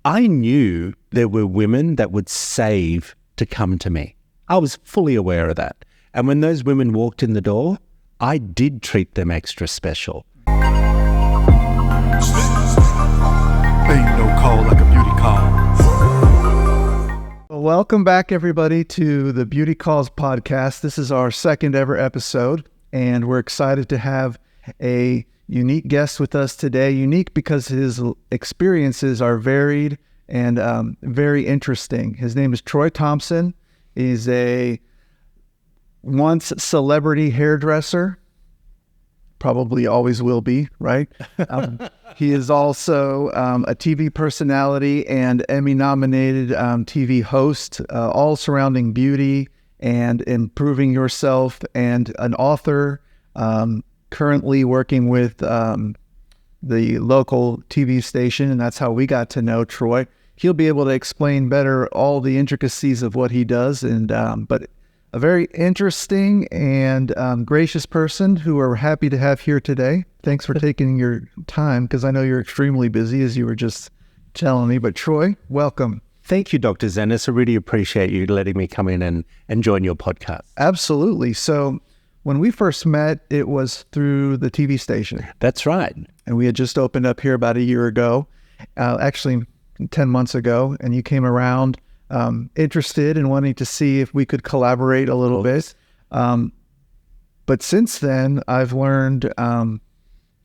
I knew there were women that would save to come to me. I was fully aware of that. And when those women walked in the door, I did treat them extra special. Ain't no call like a beauty call. Welcome back, everybody, to the Beauty Calls podcast. This is our second ever episode, and we're excited to have a unique guest with us today. Unique because his experiences are varied and very interesting. His name is Troy Thompson. He's a once celebrity hairdresser, probably always will be, right? He is also a TV personality and Emmy-nominated TV host, all surrounding beauty and improving yourself, and an author, currently working with the local TV station, and that's how we got to know Troy. He'll be able to explain better all the intricacies of what he does, and but a very interesting and gracious person who we're happy to have here today. Thanks for taking your time, because I know you're extremely busy, as you were just telling me. But Troy, welcome. Thank you, Dr. Zenas. I really appreciate you letting me come in and join your podcast. Absolutely. So when we first met, it was through the TV station. That's right. And we had just opened up here about a year ago, actually 10 months ago, and you came around interested in wanting to see if we could collaborate a little bit. But since then, I've learned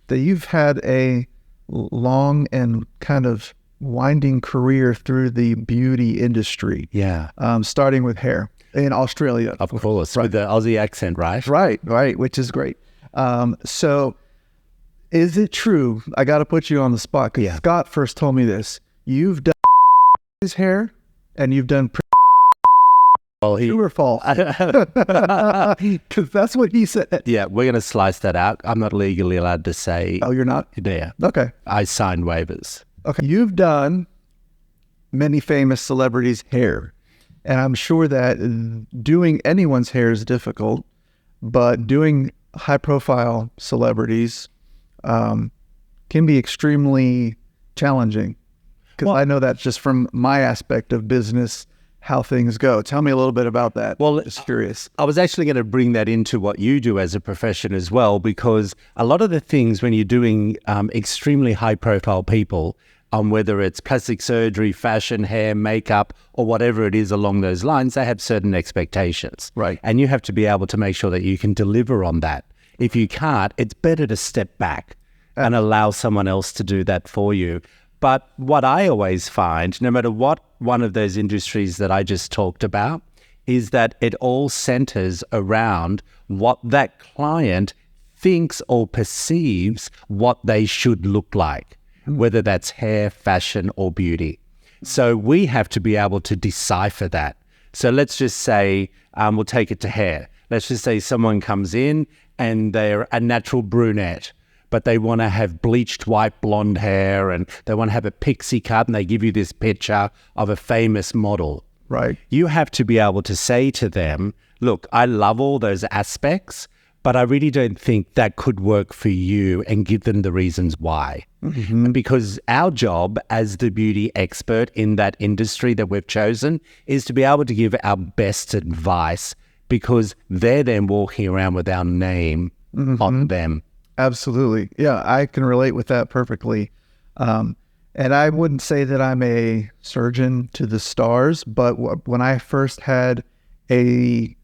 that you've had a long and kind of winding career through the beauty industry. Yeah. Starting with hair in Australia. Of course, right. With the Aussie accent, right? Right, which is great. So is it true? I got to put you on the spot, because Scott first told me this. You've done his hair and you've done true or false? Because that's what he said. Yeah, we're going to slice that out. I'm not legally allowed to say. Oh, you're not? Yeah. Okay. I signed waivers. Okay. You've done many famous celebrities' hair, and I'm sure that doing anyone's hair is difficult, but doing high-profile celebrities can be extremely challenging. Because I know that just from my aspect of business, how things go. Tell me a little bit about that. Well, just curious. I was actually going to bring that into what you do as a profession as well, because a lot of the things when you're doing extremely high-profile people, whether it's plastic surgery, fashion, hair, makeup, or whatever it is along those lines, they have certain expectations. Right. And you have to be able to make sure that you can deliver on that. If you can't, it's better to step back and allow someone else to do that for you. But what I always find, no matter what one of those industries that I just talked about, is that it all centers around what that client thinks or perceives what they should look like, whether that's hair, fashion, or beauty. So we have to be able to decipher that. So let's just say, we'll take it to hair. Let's just say someone comes in and they're a natural brunette, but they want to have bleached white blonde hair, and they want to have a pixie cut, and they give you this picture of a famous model. Right. You have to be able to say to them, look, I love all those aspects, but I really don't think that could work for you, and give them the reasons why. Mm-hmm. Because our job as the beauty expert in that industry that we've chosen is to be able to give our best advice, because they're then walking around with our name on them. Absolutely. Yeah, I can relate with that perfectly. And I wouldn't say that I'm a surgeon to the stars, but when I first had a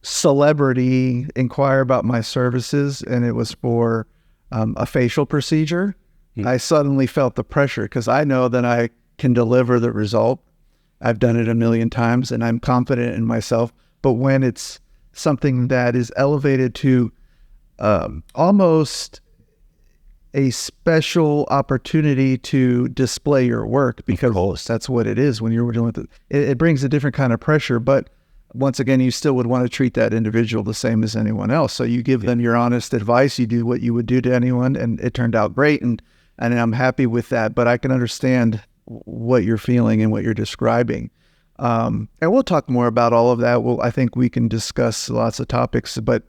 celebrity inquire about my services, and it was for a facial procedure, I suddenly felt the pressure, because I know that I can deliver the result. I've done it a million times, and I'm confident in myself. But when it's something that is elevated to almost a special opportunity to display your work, because that's what it is when you're dealing with it. It brings a different kind of pressure, but once again, you still would want to treat that individual the same as anyone else. So you give them your honest advice, you do what you would do to anyone, and it turned out great, and I'm happy with that. But I can understand what you're feeling and what you're describing. And we'll talk more about all of that. I think we can discuss lots of topics, but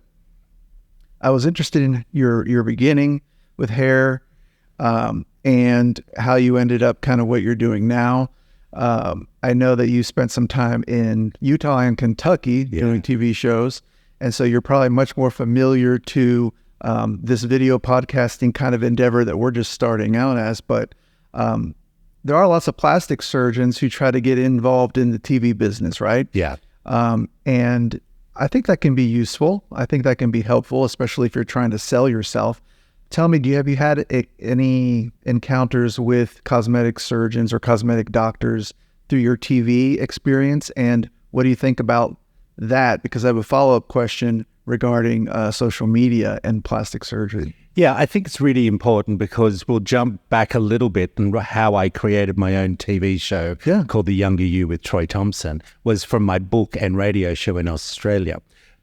I was interested in your beginning with hair. and how you ended up kind of what you're doing now. I know that you spent some time in Utah and Kentucky doing TV shows, and so you're probably much more familiar to this video podcasting kind of endeavor that we're just starting out as. But there are lots of plastic surgeons who try to get involved in the TV business, right? Yeah. And I think that can be useful. I think that can be helpful, especially if you're trying to sell yourself. Tell me, have you had any encounters with cosmetic surgeons or cosmetic doctors through your TV experience? And what do you think about that? Because I have a follow-up question regarding social media and plastic surgery. Yeah, I think it's really important because we'll jump back a little bit and how I created my own TV show called The Younger You with Troy Thompson was from my book and radio show in Australia.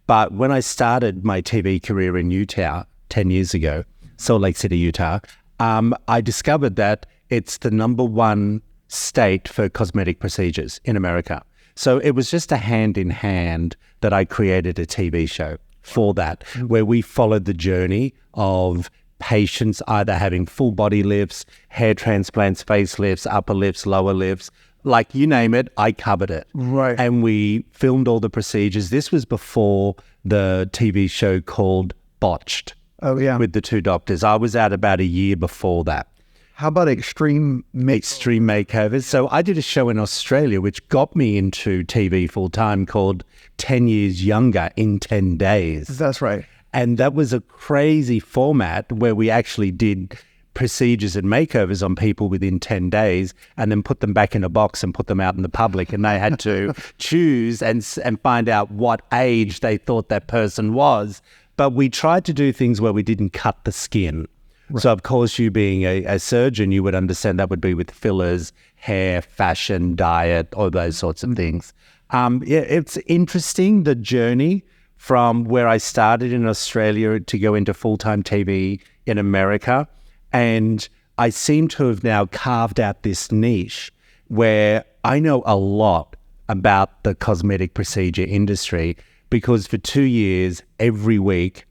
But when I started my TV career in Utah 10 years ago, Salt Lake City, Utah, I discovered that it's the number one state for cosmetic procedures in America. So it was just a hand in hand that I created a TV show for that, where we followed the journey of patients either having full body lifts, hair transplants, facelifts, upper lifts, lower lifts, like you name it, I covered it. Right. And we filmed all the procedures. This was before the TV show called Botched. Oh, yeah. With the two doctors. I was out about a year before that. How about Extreme Makeovers? So I did a show in Australia which got me into TV full time called 10 Years Younger in 10 Days. That's right. And that was a crazy format where we actually did procedures and makeovers on people within 10 days and then put them back in a box and put them out in the public. And they had to choose and find out what age they thought that person was. But we tried to do things where we didn't cut the skin. Right. So, of course, you being a surgeon, you would understand that would be with fillers, hair, fashion, diet, all those sorts of things. It's interesting, the journey from where I started in Australia to go into full-time TV in America. And I seem to have now carved out this niche where I know a lot about the cosmetic procedure industry because for 2 years, every week,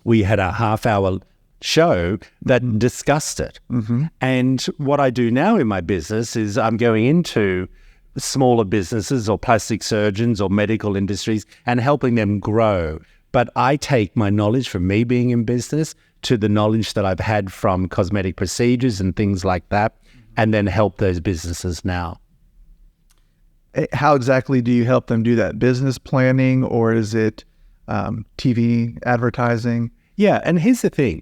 we had a half-hour show that discussed it. And what I do now in my business is I'm going into smaller businesses or plastic surgeons or medical industries and helping them grow. But I take my knowledge from me being in business to the knowledge that I've had from cosmetic procedures and things like that, and then help those businesses now. How exactly do you help them do that? Business planning, or is it TV advertising? Yeah, and here's the thing.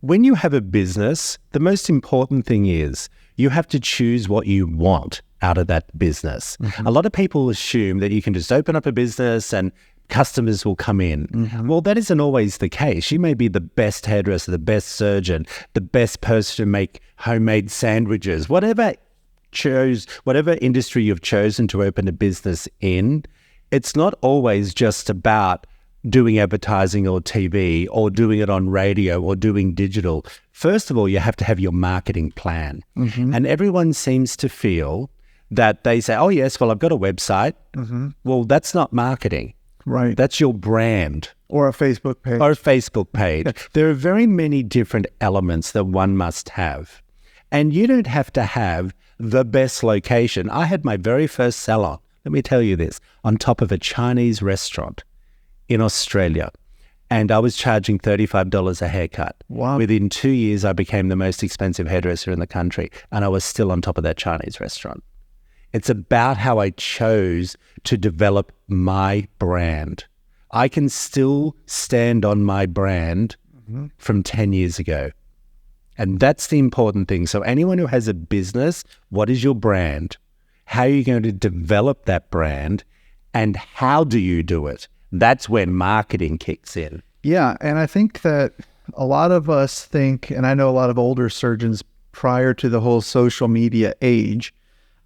When you have a business, the most important thing is you have to choose what you want out of that business. A lot of people assume that you can just open up a business and customers will come in. Well, that isn't always the case. You may be the best hairdresser, the best surgeon, the best person to make homemade sandwiches, whatever industry you've chosen to open a business in. It's not always just about doing advertising or TV or doing it on radio or doing digital. First of all, you have to have your marketing plan. And everyone seems to feel that they say, oh, yes, well, I've got a website. Well, that's not marketing. Right. That's your brand. Or a Facebook page. There are very many different elements that one must have. And you don't have to have the best location. I had my very first salon, let me tell you this, on top of a Chinese restaurant in Australia. And I was charging $35 a haircut. Wow. Within 2 years, I became the most expensive hairdresser in the country. And I was still on top of that Chinese restaurant. It's about how I chose to develop my brand. I can still stand on my brand from 10 years ago. And that's the important thing. So anyone who has a business, what is your brand? How are you going to develop that brand? And how do you do it? That's when marketing kicks in. Yeah, and I think that a lot of us think, and I know a lot of older surgeons prior to the whole social media age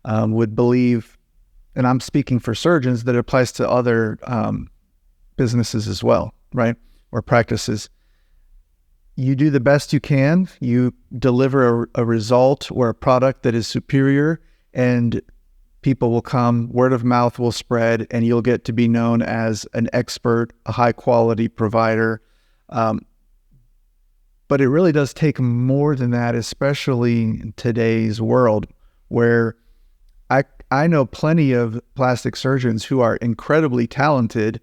would believe, and I'm speaking for surgeons, that it applies to other businesses as well, right? Or practices. You do the best you can. You deliver a result or a product that is superior, and people will come, word of mouth will spread, and you'll get to be known as an expert, a high quality provider. But it really does take more than that, especially in today's world where I know plenty of plastic surgeons who are incredibly talented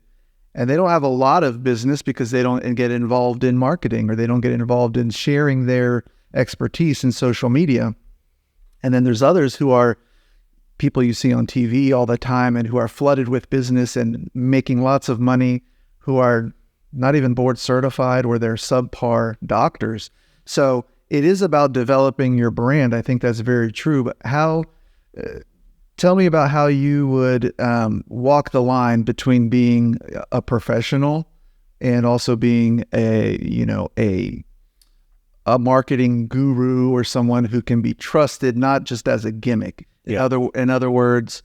and they don't have a lot of business because they don't get involved in marketing or they don't get involved in sharing their expertise in social media. And then there's others who are people you see on TV all the time and who are flooded with business and making lots of money, who are not even board certified or they're subpar doctors. So it is about developing your brand. I think that's very true. But tell me about how you would walk the line between being a professional and also being a marketing guru or someone who can be trusted, not just as a gimmick. Yeah. In other words,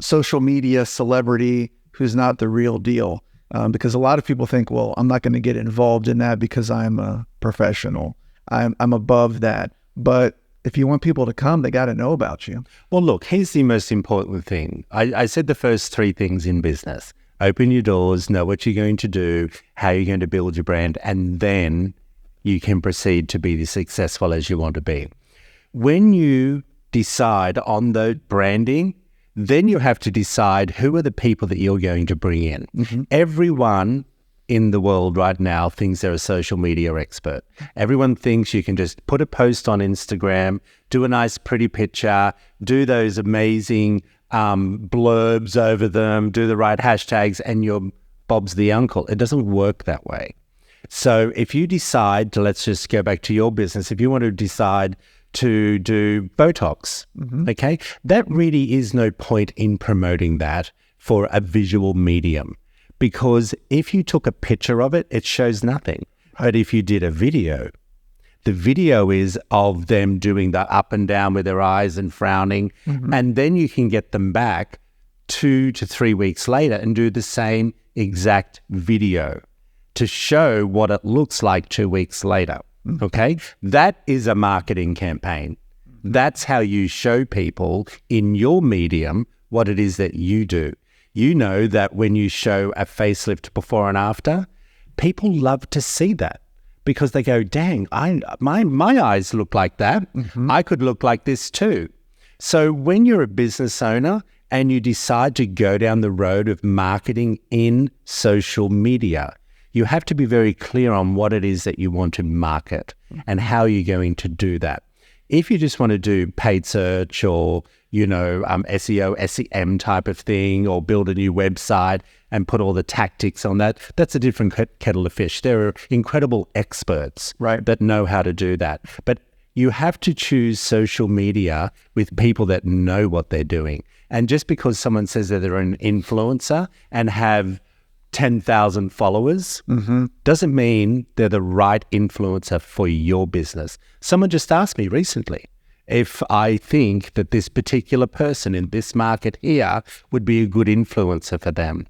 social media celebrity who's not the real deal. Because a lot of people think, well, I'm not going to get involved in that because I'm a professional. I'm above that. But if you want people to come, they got to know about you. Well, look, here's the most important thing. I said the first three things in business. Open your doors, know what you're going to do, how you're going to build your brand, and then you can proceed to be as successful as you want to be. When you decide on the branding, then you have to decide who are the people that you're going to bring in. Mm-hmm. Everyone in the world right now thinks they're a social media expert. Everyone thinks you can just put a post on Instagram, do a nice pretty picture, do those amazing blurbs over them, do the right hashtags, and you're Bob's the uncle. It doesn't work that way. So if you decide to, let's just go back to your business, if you want to decide to do Botox, okay, that really is no point in promoting that for a visual medium. Because if you took a picture of it, it shows nothing. But if you did a video, the video is of them doing the up and down with their eyes and frowning. And then you can get them back 2 to 3 weeks later and do the same exact video to show what it looks like 2 weeks later. Okay? That is a marketing campaign. That's how you show people in your medium what it is that you do. You know that when you show a facelift before and after, people love to see that because they go, dang, my eyes look like that. I could look like this too. So when you're a business owner and you decide to go down the road of marketing in social media, you have to be very clear on what it is that you want to market and how you're going to do that. If you just want to do paid search or, SEO, SEM type of thing, or build a new website and put all the tactics on that, that's a different kettle of fish. There are incredible experts that know how to do that. But you have to choose social media with people that know what they're doing. And just because someone says that they're an influencer and have 10,000 followers doesn't mean they're the right influencer for your business. Someone just asked me recently if I think that this particular person in this market here would be a good influencer for them.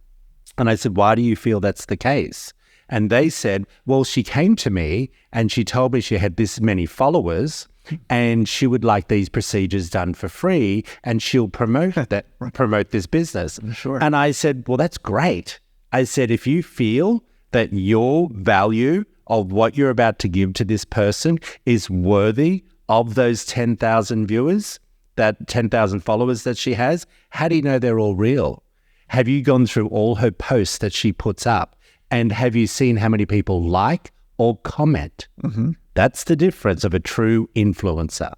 And I said, why do you feel that's the case? And they said, well, she came to me and she told me she had this many followers and she would like these procedures done for free and she'll promote this business. Sure. And I said, well, that's great. I said, if you feel that your value of what you're about to give to this person is worthy of those 10,000 viewers, that 10,000 followers that she has, how do you know they're all real? Have you gone through all her posts that she puts up? And have you seen how many people like or comment? That's the difference of a true influencer.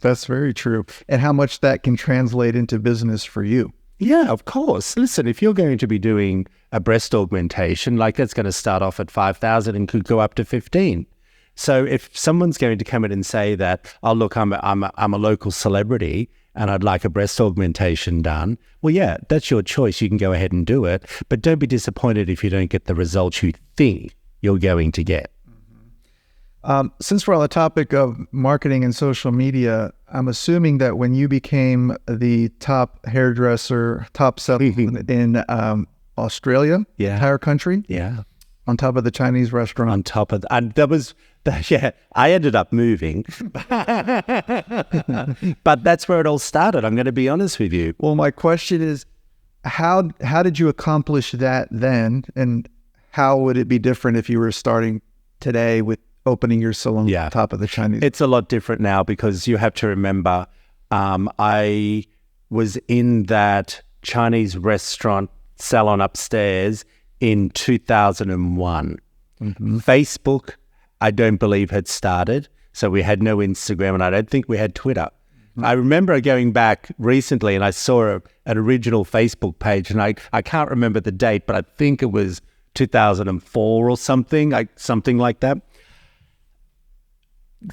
That's very true. And how much that can translate into business for you. Yeah, of course. Listen, if you're going to be doing a breast augmentation, like that's going to start off at 5,000 and could go up to 15. So if someone's going to come in and say that, oh, look, I'm a local celebrity and I'd like a breast augmentation done, well, yeah, that's your choice. You can go ahead and do it. But don't be disappointed if you don't get the results you think you're going to get. Since we're on the topic of marketing and social media, I'm assuming that when you became the top hairdresser, top salon in Australia, entire country, on top of the Chinese restaurant, on top of, and that was, I ended up moving, but that's where it all started. I'm going to be honest with you. Well, my question is, how did you accomplish that then, and how would it be different if you were starting today with opening your salon on top of the Chinese? It's a lot different now because you have to remember, I was in that Chinese restaurant salon upstairs in 2001. Facebook, I don't believe had started. So we had no Instagram, and I don't think we had Twitter. I remember going back recently and I saw an original Facebook page, and I can't remember the date, but I think it was 2004 or something like that.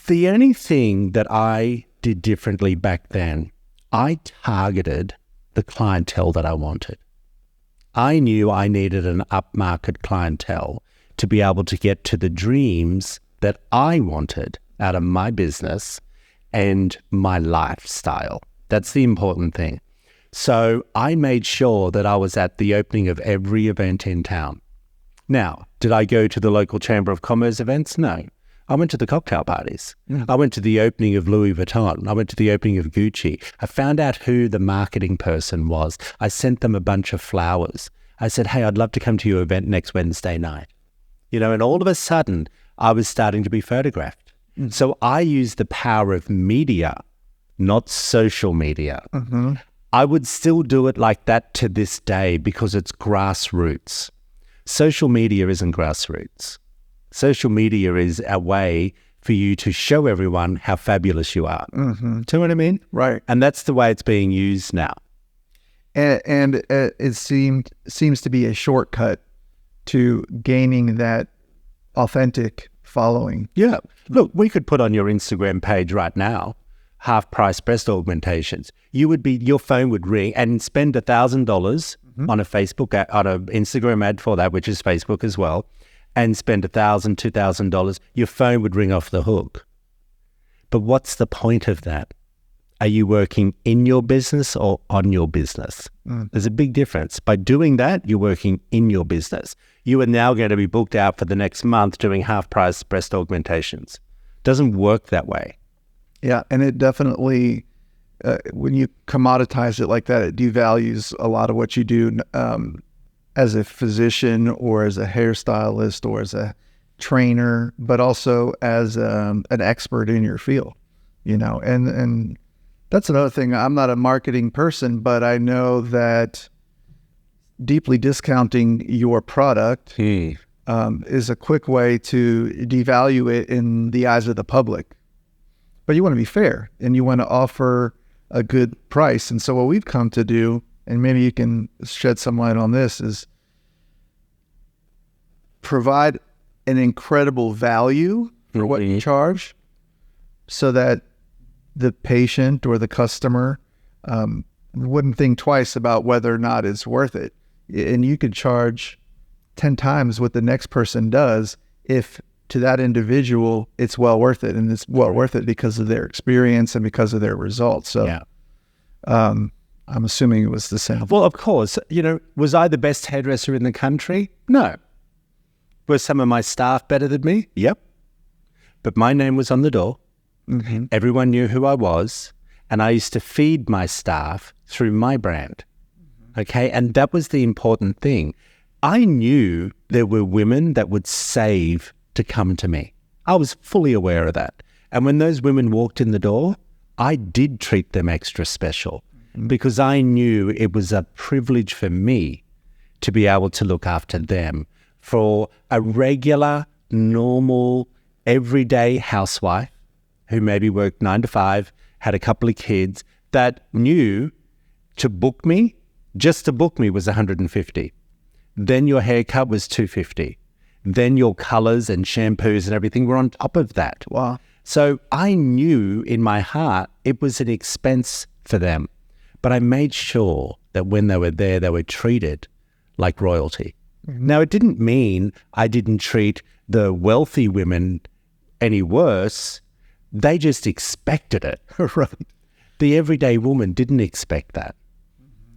The only thing that I did differently back then, I targeted the clientele that I wanted. I knew I needed an upmarket clientele to be able to get to the dreams that I wanted out of my business and my lifestyle. That's the important thing. So I made sure that I was at the opening of every event in town. Now, did I go to the local Chamber of Commerce events? No. I went to the cocktail parties. I went to the opening of Louis Vuitton. I went to the opening of Gucci. I found out who the marketing person was. I sent them a bunch of flowers. I said, hey, I'd love to come to your event next Wednesday night. And all of a sudden, I was starting to be photographed. So I use the power of media, not social media. I would still do it like that to this day because it's grassroots. Social media isn't grassroots. Social media is a way for you to show everyone how fabulous you are. Do you know what I mean? Right. And that's the way it's being used now. And it seems to be a shortcut to gaining that authentic following. Yeah. Look, we could put on your Instagram page right now, half-price breast augmentations. Your phone would ring and spend $1,000 on a Facebook, on an Instagram ad for that, which is Facebook as well, and spend $1,000, $2,000. Your phone would ring off the hook. But what's the point of that? Are you working in your business or on your business? There's a big difference. By doing that, you're working in your business. You are now going to be booked out for the next month doing half-price breast augmentations. Doesn't work that way. Yeah, and it definitely, when you commoditize it like that, it devalues a lot of what you do as a physician or as a hairstylist or as a trainer, but also as an expert in your field, and that's another thing. I'm not a marketing person, but I know that deeply discounting your product is a quick way to devalue it in the eyes of the public. But you want to be fair and you want to offer a good price. And so what we've come to do, and maybe you can shed some light on this, is provide an incredible value for what you charge so that the patient or the customer wouldn't think twice about whether or not it's worth it. And you could charge 10 times what the next person does if to that individual it's well worth it, and it's well worth it because of their experience and because of their results. So I'm assuming it was the same. Well, of course, was I the best hairdresser in the country? No. Were some of my staff better than me? Yep. But my name was on the door. Everyone knew who I was, and I used to feed my staff through my brand. Okay, and that was the important thing. I knew there were women that would save to come to me. I was fully aware of that. And when those women walked in the door, I did treat them extra special because I knew it was a privilege for me to be able to look after them. For a regular, normal, everyday housewife who maybe worked 9 to 5, had a couple of kids, that knew to book me, just to book me was $150. Then your haircut was $250. Then your colors and shampoos and everything were on top of that. Wow. So I knew in my heart it was an expense for them. But I made sure that when they were there, they were treated like royalty. Now, it didn't mean I didn't treat the wealthy women any worse. They just expected it. Right. The everyday woman didn't expect that.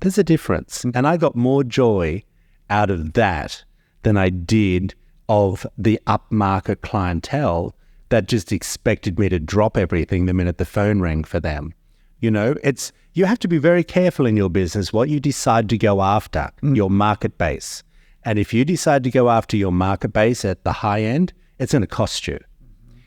There's a difference. And I got more joy out of that than I did of the upmarket clientele that just expected me to drop everything the minute the phone rang for them. You have to be very careful in your business what you decide to go after, your market base. And if you decide to go after your market base at the high end, it's going to cost you.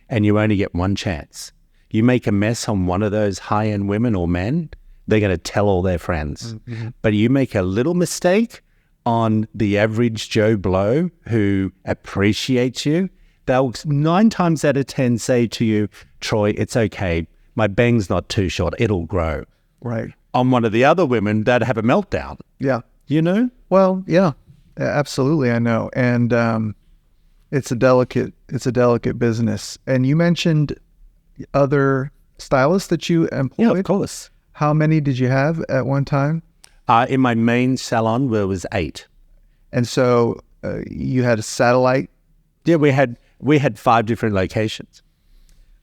And you only get one chance. You make a mess on one of those high-end women or men, they're going to tell all their friends. But you make a little mistake on the average Joe Blow who appreciates you, they'll 9 times out of 10 say to you, Troy, it's okay. My bang's not too short. It'll grow. Right. On one of the other women, they'd have a meltdown. Yeah. You know? Well, yeah, absolutely. I know. And it's a delicate business. And you mentioned other stylists that you employed. Yeah, of course. How many did you have at one time? In my main salon, there was 8. And so you had a satellite. Yeah, we had 5 different locations.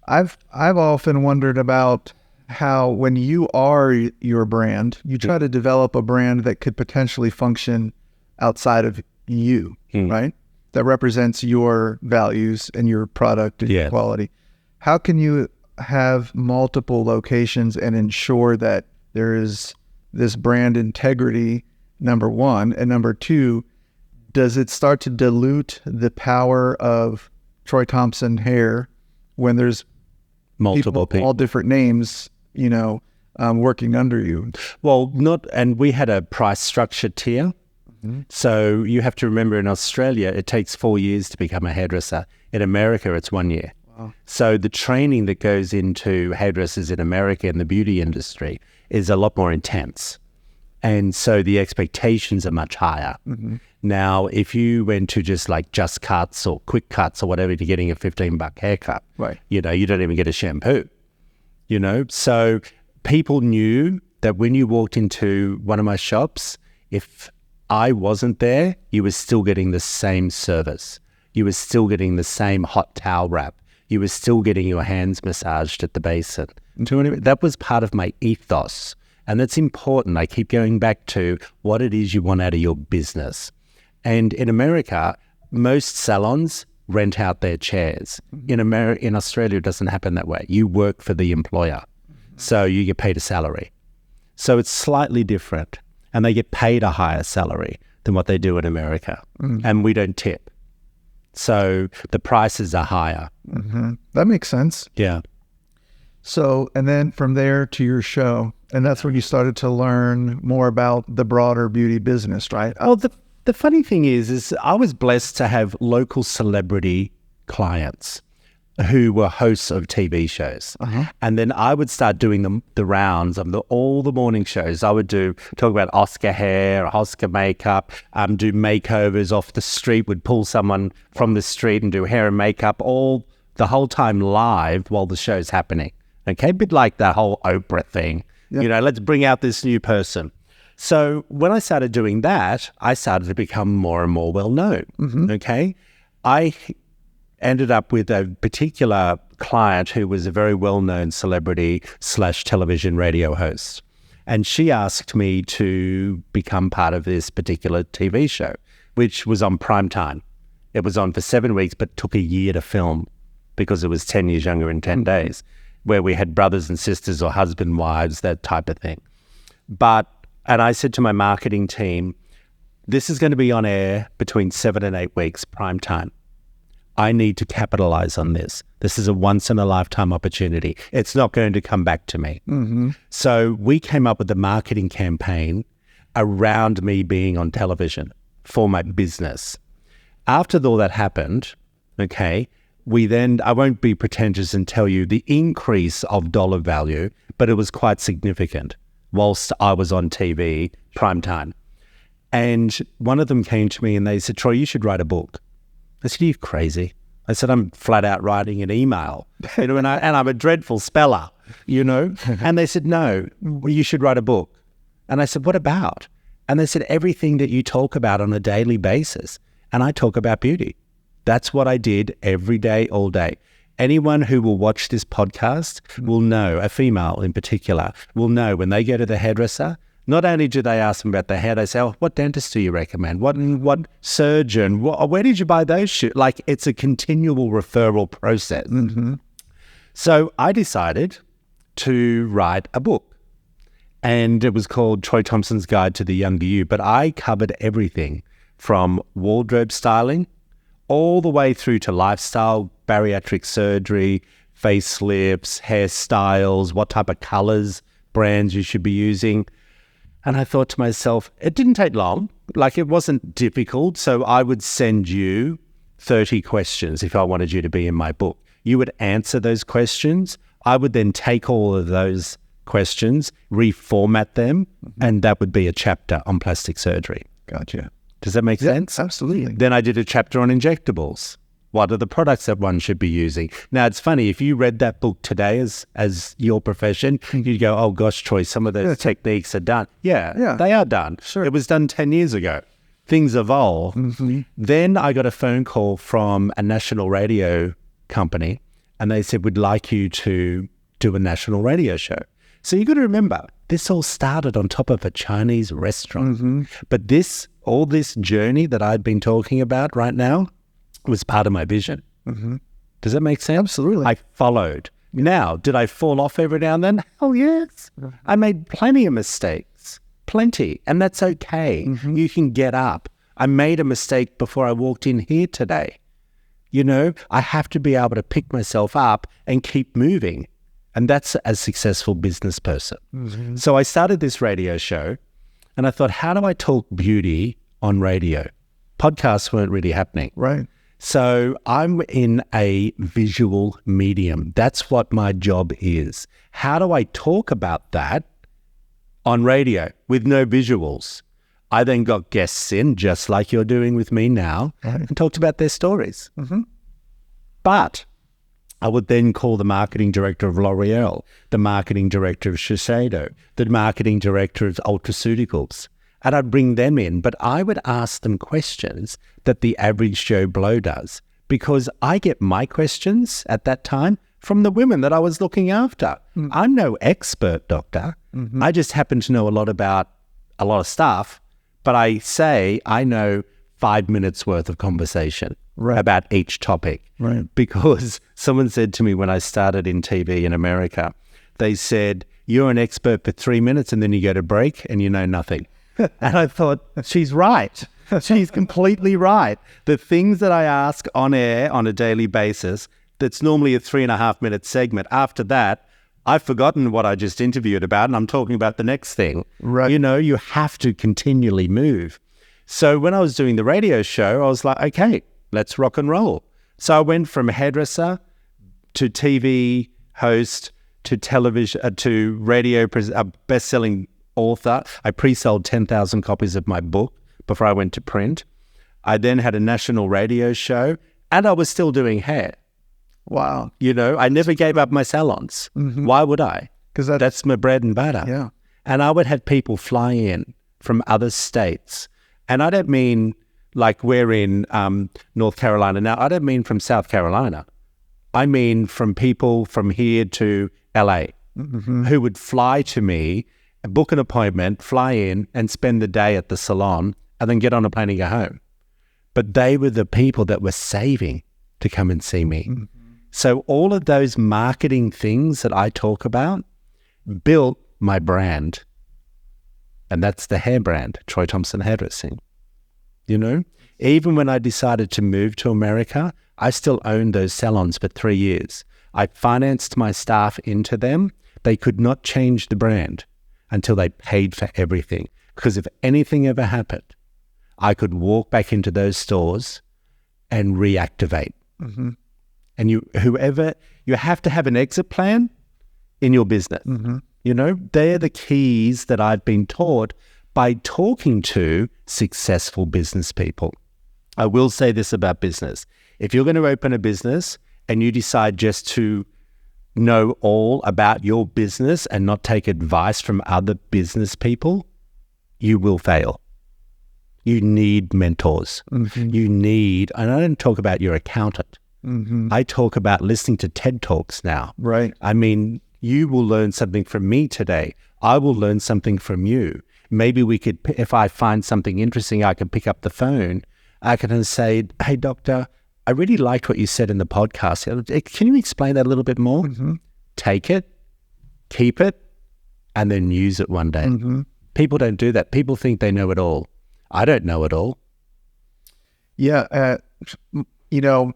I've often wondered about how when you are your brand, you try to develop a brand that could potentially function outside of you, right? That represents your values and your product and your quality. How can you have multiple locations and ensure that there is this brand integrity, number one, and number two, does it start to dilute the power of Troy Thompson hair when there's multiple people, all different names, working under you? Well, and we had a price structure tier. So you have to remember in Australia, it takes 4 years to become a hairdresser. In America, it's 1 year. Wow. So the training that goes into hairdressers in America in the beauty industry is a lot more intense. And so the expectations are much higher. Now, if you went to just cuts or quick cuts or whatever, you're getting a $15 haircut, right? You don't even get a shampoo, So people knew that when you walked into one of my shops, if I wasn't there, you were still getting the same service. You were still getting the same hot towel wrap. You were still getting your hands massaged at the basin. That was part of my ethos. And that's important. I keep going back to what it is you want out of your business. And in America, most salons rent out their chairs. In Australia, it doesn't happen that way. You work for the employer. So you get paid a salary. So it's slightly different. And they get paid a higher salary than what they do in America. And we don't tip. So the prices are higher. That makes sense. Yeah. So, and then from there to your show, and that's when you started to learn more about the broader beauty business, right? Oh, the funny thing is I was blessed to have local celebrity clients who were hosts of TV shows. And then I would start doing the rounds of all the morning shows. I would talk about Oscar hair, Oscar makeup, do makeovers off the street, would pull someone from the street and do hair and makeup the whole time live while the show's happening. Okay, a bit like that whole Oprah thing. Let's bring out this new person. So when I started doing that, I started to become more and more well-known. Okay, I ended up with a particular client who was a very well-known celebrity / television radio host. And she asked me to become part of this particular TV show, which was on prime time. It was on for 7 weeks, but took a year to film because it was 10 years younger in 10 days, where we had brothers and sisters or husband, wives, that type of thing. And I said to my marketing team, this is going to be on air between 7 and 8 weeks, prime time. I need to capitalize on this. This is a once-in-a-lifetime opportunity. It's not going to come back to me. So we came up with a marketing campaign around me being on television for my business. After all that happened, okay, I won't be pretentious and tell you the increase of dollar value, but it was quite significant whilst I was on TV, prime time. And one of them came to me and they said, Troy, you should write a book. I said, are you crazy? I said, I'm flat out writing an email, and I'm a dreadful speller, And they said, no, you should write a book. And I said, what about? And they said, everything that you talk about on a daily basis. And I talk about beauty. That's what I did every day, all day. Anyone who will watch this podcast will know, a female in particular, will know when they go to the hairdresser, not only do they ask them about the hair, they say, oh, what dentist do you recommend? What surgeon? Where did you buy those shoes? It's a continual referral process. So I decided to write a book. And it was called Troy Thompson's Guide to the Younger You. But I covered everything from wardrobe styling all the way through to lifestyle, bariatric surgery, facelifts, hairstyles, what type of colors, brands you should be using. And I thought to myself, it didn't take long. Like, it wasn't difficult. So I would send you 30 questions if I wanted you to be in my book. You would answer those questions. I would then take all of those questions, reformat them, and that would be a chapter on plastic surgery. Gotcha. Does that make sense? Absolutely. Then I did a chapter on injectables. What are the products that one should be using? Now, it's funny, if you read that book today as your profession, you'd go, oh gosh, Troy, some of those techniques are done. Yeah, they are done. Sure. It was done 10 years ago. Things evolve. Then I got a phone call from a national radio company, and they said, we'd like you to do a national radio show. So you got to remember, this all started on top of a Chinese restaurant. But all this journey that I've been talking about right now was part of my vision. Does that make sense? Absolutely. I followed. Now, did I fall off every now and then? Oh, yes. I made plenty of mistakes. Plenty. And that's okay. You can get up. I made a mistake before I walked in here today. You know, I have to be able to pick myself up and keep moving. And that's a successful business person. So I started this radio show, and I thought, how do I talk beauty on radio? Podcasts weren't really happening. Right. So I'm in a visual medium. That's what my job is. How do I talk about that on radio with no visuals? I then got guests in, just like you're doing with me now, and talked about their stories. But I would then call the marketing director of L'Oreal, the marketing director of Shiseido, the marketing director of Ultraceuticals, and I'd bring them in. But I would ask them questions that the average Joe Blow does, because I get my questions at that time from the women that I was looking after. I'm no expert doctor. I just happen to know a lot about a lot of stuff, but I say I know 5 minutes worth of conversation about each topic. Because someone said to me when I started in TV in America, they said, you're an expert for 3 minutes and then you go to break and you know nothing. And I thought, she's right. She's completely right. The things that I ask on air on a daily basis, that's normally a 3.5 minute segment. After that, I've forgotten what I just interviewed about and I'm talking about the next thing. You know, you have to continually move. So when I was doing the radio show, I was like, okay, let's rock and roll. So I went from hairdresser to TV host to television to radio, best-selling author. I pre-sold 10,000 copies of my book before I went to print. I then had a national radio show and I was still doing hair. Wow. You know, I never gave up my salons. Why would I? Because that's my bread and butter. Yeah. And I would have people fly in from other states. And I don't mean like we're in North Carolina now. I don't mean from South Carolina. I mean from people from here to LA who would fly to me, book an appointment, fly in and spend the day at the salon and then get on a plane and go home. But they were the people that were saving to come and see me. So all of those marketing things that I talk about built my brand. And that's the hair brand, Troy Thompson Hairdressing. You know, even when I decided to move to America, I still owned those salons for 3 years. I financed my staff into them. They could not change the brand until they paid for everything. Because if anything ever happened, I could walk back into those stores and reactivate. And you have to have an exit plan in your business. You know, they're the keys that I've been taught by talking to successful business people. I will say this about business. If you're going to open a business and you decide just to know all about your business and not take advice from other business people, you will fail. You need mentors. You need, and I don't talk about your accountant. I talk about listening to TED Talks now. I mean, you will learn something from me today. I will learn something from you. Maybe we could, if I find something interesting, I can pick up the phone. I can say, hey, doctor, I really liked what you said in the podcast. Can you explain that a little bit more? Take it, keep it, and then use it one day. People don't do that. People think they know it all. I don't know it all. Yeah. You know,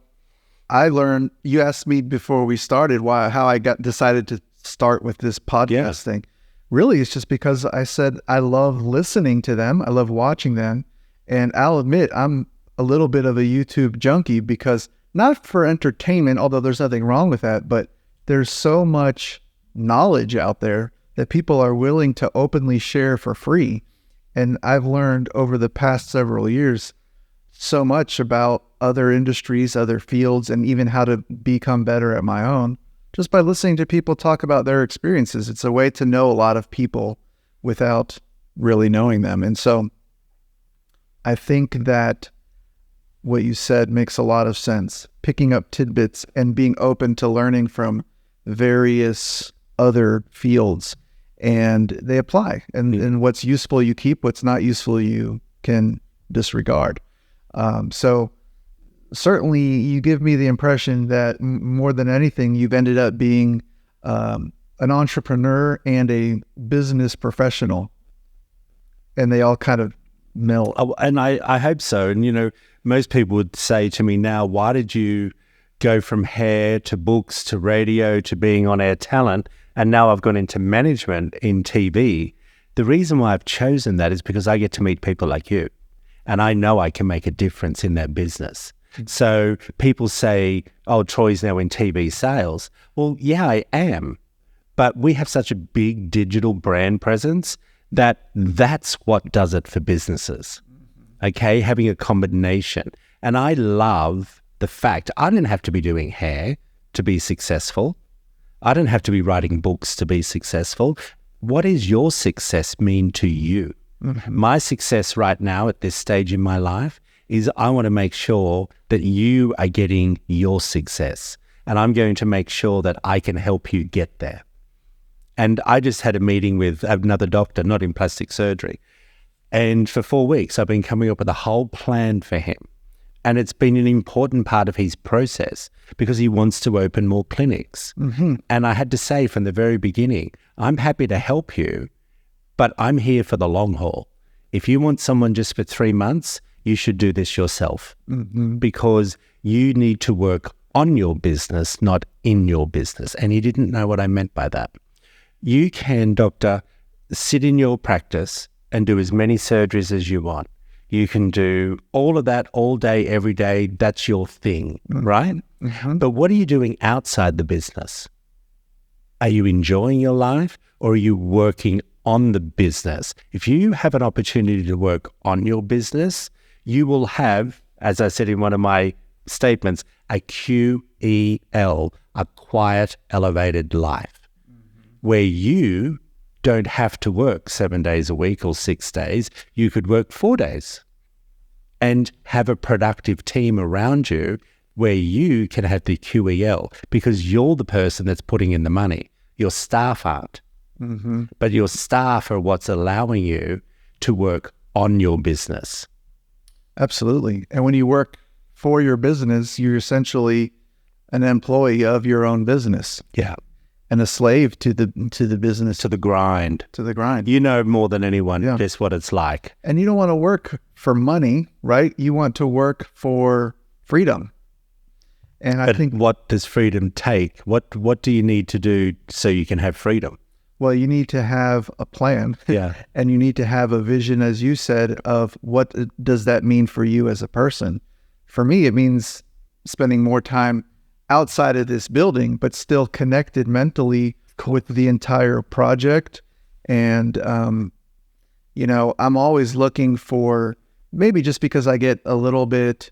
I learned, you asked me before we started how I decided to start with this podcast thing. Really, it's just because I said I love listening to them. I love watching them. And I'll admit, I'm a little bit of a YouTube junkie, because not for entertainment, although there's nothing wrong with that, but there's so much knowledge out there that people are willing to openly share for free. And I've learned over the past several years so much about other industries, other fields, and even how to become better at my own, just by listening to people talk about their experiences. It's a way to know a lot of people without really knowing them. And so I think that what you said makes a lot of sense. Picking up tidbits and being open to learning from various other fields, and they apply. And what's useful you keep, what's not useful you can disregard. So certainly you give me the impression that more than anything, you've ended up being an entrepreneur and a business professional, and they all kind of meld. Oh, and I hope so. And, you know, most people would say to me now, why did you go from hair to books to radio to being on air talent? And now I've gone into management in TV. The reason why I've chosen that is because I get to meet people like you, and I know I can make a difference in their business. So people say, oh, Troy's now in TV sales. Well, yeah, I am. But we have such a big digital brand presence that's what does it for businesses. Okay, having a combination. And I love the fact I didn't have to be doing hair to be successful. I don't have to be writing books to be successful. What does your success mean to you? My success right now at this stage in my life is I want to make sure that you are getting your success. And I'm going to make sure that I can help you get there. And I just had a meeting with another doctor, not in plastic surgery. And for 4 weeks, I've been coming up with a whole plan for him. And it's been an important part of his process because he wants to open more clinics. And I had to say from the very beginning, I'm happy to help you, but I'm here for the long haul. If you want someone just for 3 months, you should do this yourself because you need to work on your business, not in your business. And he didn't know what I meant by that. You can, doctor, sit in your practice and do as many surgeries as you want. You can do all of that all day, every day. That's your thing, right? But what are you doing outside the business? Are you enjoying your life or are you working on the business? If you have an opportunity to work on your business, you will have, as I said in one of my statements, a QEL, a quiet, elevated life, where you don't have to work 7 days a week or 6 days. You could work 4 days and have a productive team around you where you can have the QEL because you're the person that's putting in the money. Your staff aren't. But your staff are what's allowing you to work on your business. Absolutely. And when you work for your business, you're essentially an employee of your own business. Yeah. And a slave to the business. To the grind. To the grind. You know more than anyone just what it's like. And you don't want to work for money, right? You want to work for freedom. And I think, what does freedom take? What do you need to do so you can have freedom? Well, you need to have a plan. Yeah. And you need to have a vision, as you said, of what does that mean for you as a person. For me, it means spending more time outside of this building, but still connected mentally with the entire project. And, you know, I'm always looking for, maybe just because I get a little bit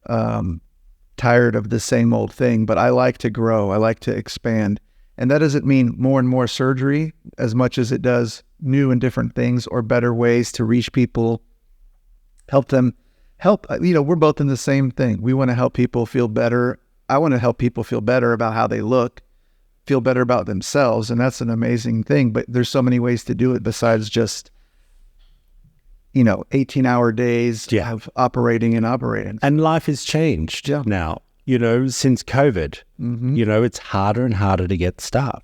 tired of the same old thing, but I like to grow. I like to expand. And that doesn't mean more and more surgery as much as it does new and different things or better ways to reach people, help, you know, we're both in the same thing. We want to help people feel better. I want to help people feel better about how they look, feel better about themselves. And that's an amazing thing. But there's so many ways to do it besides just, you know, 18-hour days of operating. And life has changed now, you know, since COVID. You know, it's harder and harder to get staff.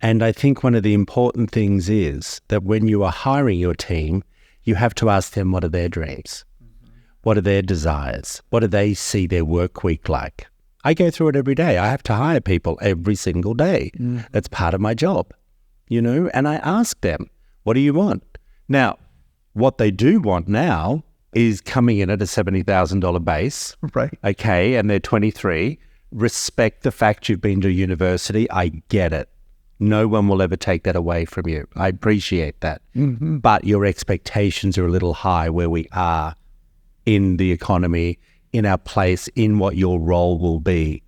And I think one of the important things is that when you are hiring your team, you have to ask them what are their dreams. What are their desires? What do they see their work week like? I go through it every day. I have to hire people every single day. That's part of my job, and I ask them, what do you want? Now, what they do want now is coming in at a $70,000 base. Right. Okay, and they're 23. Respect the fact you've been to university. I get it. No one will ever take that away from you. I appreciate that. But your expectations are a little high where we are in the economy, in our place, in what your role will be.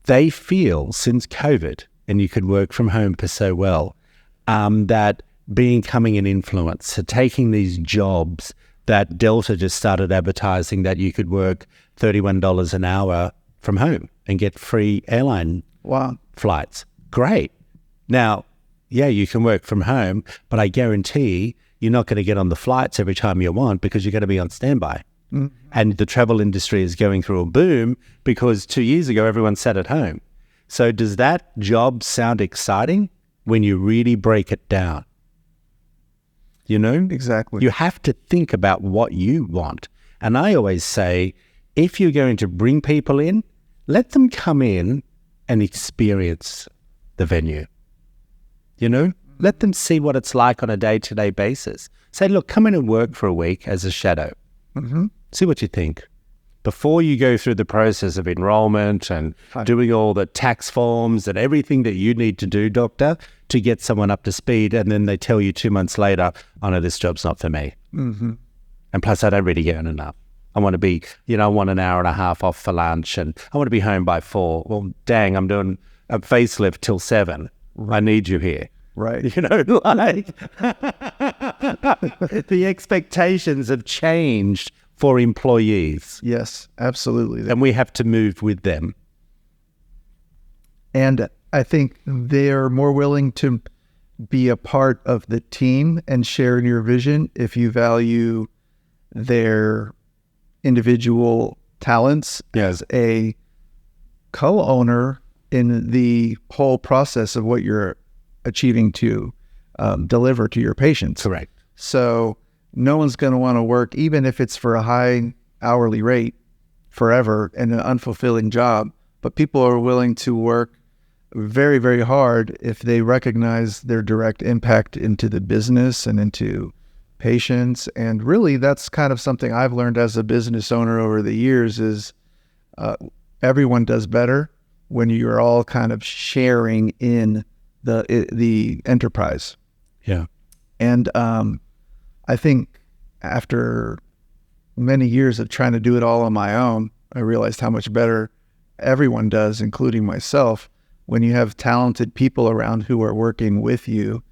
They feel since COVID, and you could work from home for so well, that becoming an influencer, taking these jobs that Delta just started advertising that you could work $31 an hour from home and get free airline flights. Great. Now, yeah, you can work from home, but I guarantee you're not going to get on the flights every time you want because you're going to be on standby. And the travel industry is going through a boom because 2 years ago, everyone sat at home. So does that job sound exciting when you really break it down? Exactly. You have to think about what you want. And I always say, if you're going to bring people in, let them come in and experience the venue. Let them see what it's like on a day-to-day basis. Say, look, come in and work for a week as a shadow. See what you think. Before you go through the process of enrollment and doing all the tax forms and everything that you need to do, doctor, to get someone up to speed, and then they tell you 2 months later, oh no, this job's not for me. And plus, I don't really earn enough. I want to be, I want an hour and a half off for lunch, and I want to be home by 4. Well, dang, I'm doing a facelift till 7. I need you here. Right. The expectations have changed for employees. Yes, absolutely. And we have to move with them. And I think they're more willing to be a part of the team and share in your vision if you value their individual talents as a co-owner in the whole process of what you're achieving to deliver to your patients. Correct. So no one's going to want to work, even if it's for a high hourly rate, forever in an unfulfilling job. But people are willing to work very, very hard if they recognize their direct impact into the business and into patients. And really, that's kind of something I've learned as a business owner over the years is everyone does better when you're all kind of sharing in the enterprise. Yeah. And I think after many years of trying to do it all on my own, I realized how much better everyone does, including myself, when you have talented people around who are working with you,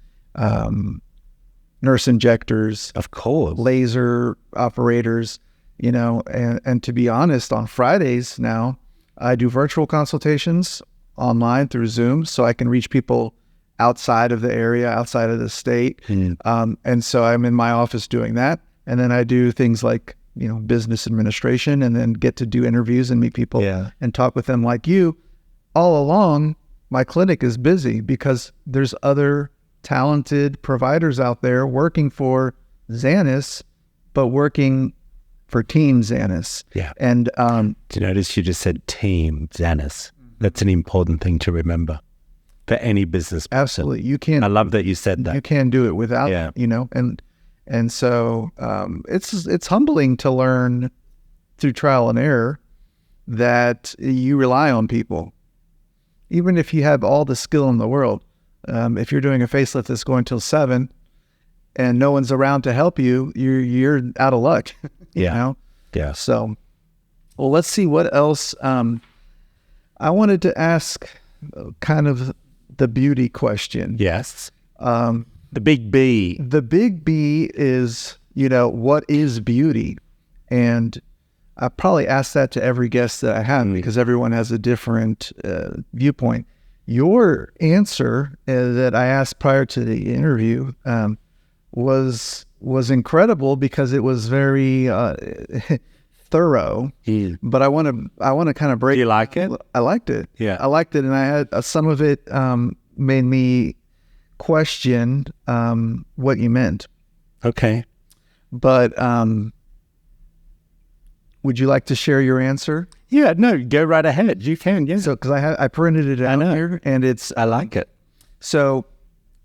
nurse injectors, of course, laser operators, and to be honest, on Fridays now, I do virtual consultations online through Zoom so I can reach people outside of the area, outside of the state. And so I'm in my office doing that. And then I do things like, business administration, and then get to do interviews and meet people and talk with them like you. All along, my clinic is busy because there's other talented providers out there working for Zanus, but working for Team Zanus. Yeah. And do you notice you just said Team Zanus? That's an important thing to remember for any business person. Absolutely. You can't. I love that you said that. You can't do it without, and so it's humbling to learn through trial and error that you rely on people. Even if you have all the skill in the world, if you're doing a facelift that's going till 7 and no one's around to help you, you're out of luck. Yeah. So, well, let's see what else. I wanted to ask kind of the beauty question. Yes. The big B. The big B is, what is beauty? And I probably ask that to every guest that I have because everyone has a different viewpoint. Your answer that I asked prior to the interview was incredible because it was very thorough. But I want to kind of break. Do you like it? I liked it. Yeah, I liked it, and I had some of it made me question what you meant. Okay. But Would you like to share your answer? Yeah, no, go right ahead. You can, yeah. So, because I printed it out here, and I like it. So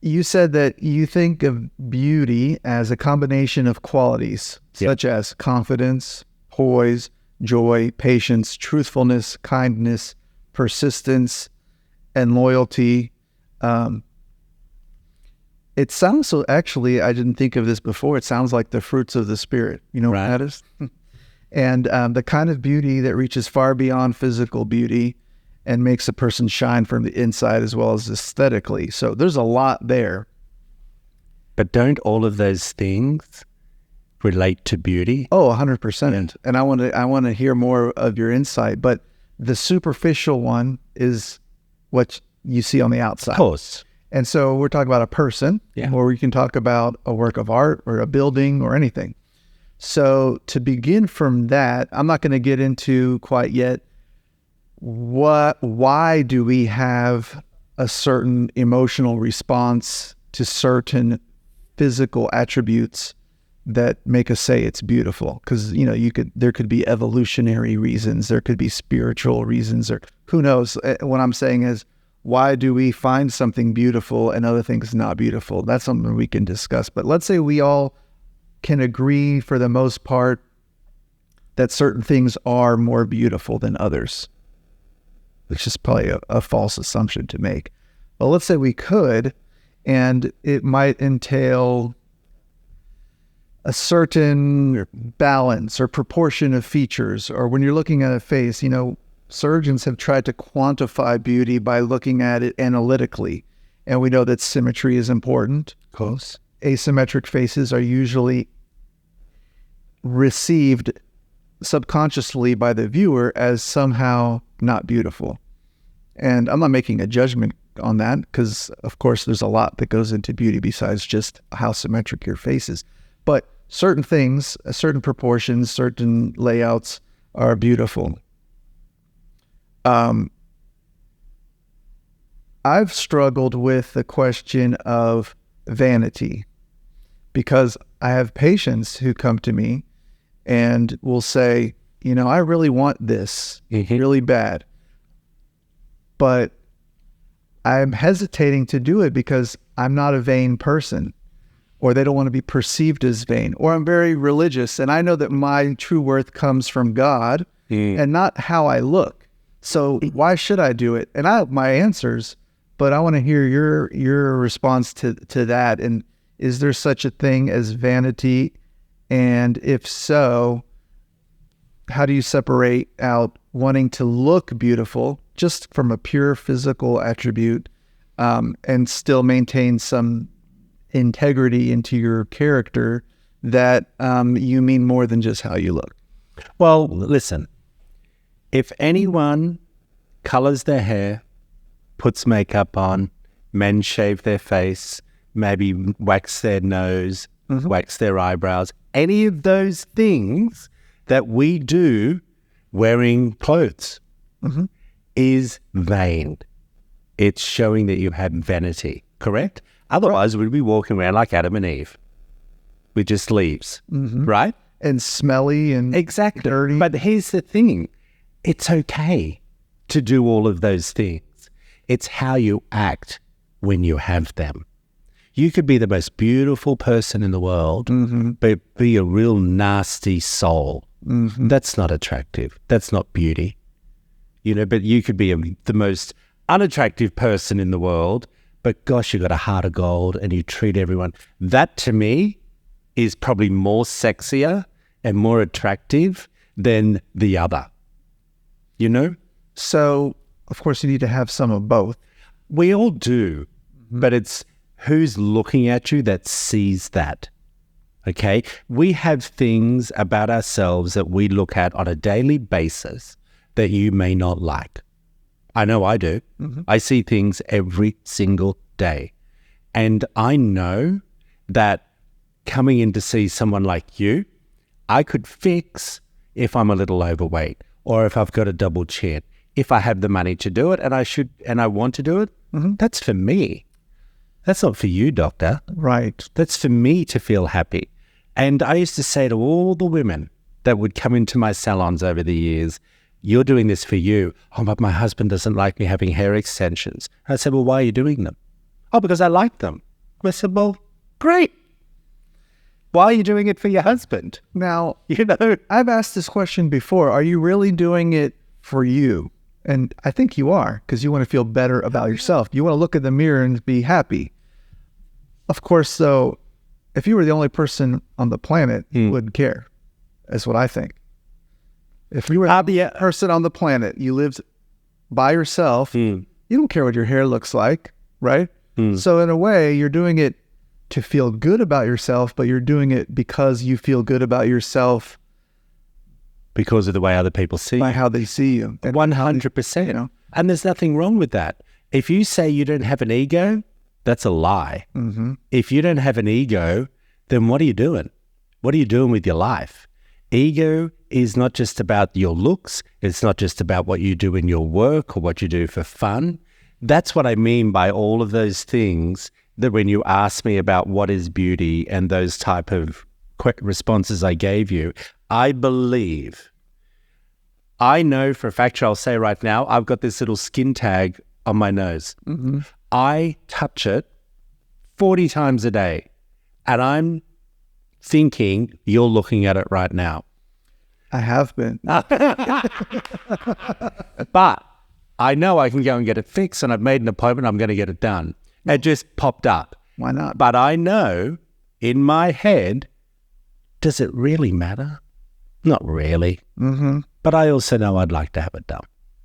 you said that you think of beauty as a combination of qualities, such as confidence, poise, joy, patience, truthfulness, kindness, persistence, and loyalty. It sounds so, actually, I didn't think of this before. It sounds like the fruits of the Spirit. You know what that is? And the kind of beauty that reaches far beyond physical beauty and makes a person shine from the inside as well as aesthetically. So there's a lot there. But don't all of those things relate to beauty? Oh, 100%. And I want to hear more of your insight. But the superficial one is what you see on the outside. Of course. And so we're talking about a person, or we can talk about a work of art or a building or anything. So to begin from that, I'm not going to get into quite yet why do we have a certain emotional response to certain physical attributes that make us say it's beautiful? Because there could be evolutionary reasons, there could be spiritual reasons, or who knows. What I'm saying is, why do we find something beautiful and other things not beautiful? That's something we can discuss. But let's say we all can agree for the most part that certain things are more beautiful than others, which is probably a false assumption to make. Well, let's say we could, and it might entail a certain balance or proportion of features. Or when you're looking at a face, surgeons have tried to quantify beauty by looking at it analytically. And we know that symmetry is important. Of course. Asymmetric faces are usually received subconsciously by the viewer as somehow not beautiful. And I'm not making a judgment on that, because of course there's a lot that goes into beauty besides just how symmetric your face is. But certain things, certain proportions, certain layouts are beautiful. I've struggled with the question of vanity, because I have patients who come to me and will say, I really want this really bad, but I'm hesitating to do it because I'm not a vain person, or they don't want to be perceived as vain, or I'm very religious and I know that my true worth comes from God and not how I look. So why should I do it? And I have my answers, but I want to hear your response to that. And is there such a thing as vanity? And if so, how do you separate out wanting to look beautiful just from a pure physical attribute, and still maintain some integrity into your character that you mean more than just how you look? Well, listen. If anyone colors their hair, puts makeup on, men shave their face, maybe wax their nose, wax their eyebrows, any of those things that we do wearing clothes is vain. It's showing that you have vanity, correct? Otherwise, we'd be walking around like Adam and Eve with just leaves, right? And smelly and dirty. But here's the thing. It's okay to do all of those things. It's how you act when you have them. You could be the most beautiful person in the world, but be a real nasty soul. That's not attractive. That's not beauty. But you could be the most unattractive person in the world, but gosh, you got a heart of gold and you treat everyone. That to me is probably more sexier and more attractive than the other. So, of course, you need to have some of both. We all do, but it's who's looking at you that sees that, okay? We have things about ourselves that we look at on a daily basis that you may not like. I know I do. I see things every single day. And I know that coming in to see someone like you, I could fix if I'm a little overweight, or if I've got a double chin. If I have the money to do it and I want to do it, that's for me. That's not for you, doctor. Right. That's for me to feel happy. And I used to say to all the women that would come into my salons over the years. You're doing this for you. Oh, but my husband doesn't like me having hair extensions. I said, well, why are you doing them? Oh, because I like them. I said, well, great. Why are you doing it for your husband? Now, You know, I've asked this question before. Are you really doing it for you? And I think you are, because you want to feel better about yourself. You want to look in the mirror and be happy. Of course, though, if you were the only person on the planet, you wouldn't care. That's what I think. If you were the only person on the planet, you lived by yourself, you don't care what your hair looks like, right? So in a way, you're doing it to feel good about yourself, but you're doing it because you feel good about yourself because of the way other people see by you. how they see you. And 100%. you know. And there's nothing wrong with that. If you say you don't have an ego, that's a lie. If you don't have an ego, then what are you doing? What are you doing with your life? Ego is not just about your looks. It's not just about what you do in your work or what you do for fun. That's what I mean by all of those things that when you ask me about what is beauty and those type of responses I gave you, I believe, I know for a fact, I'll say right now, I've got this little skin tag on my nose. I touch it 40 times a day, and I'm thinking you're looking at it right now. I have been. But I know I can go and get it fixed, and I've made an appointment, I'm going to get it done. It just popped up. Why not? But I know in my head, does it really matter? Not really. But I also know I'd like to have it done.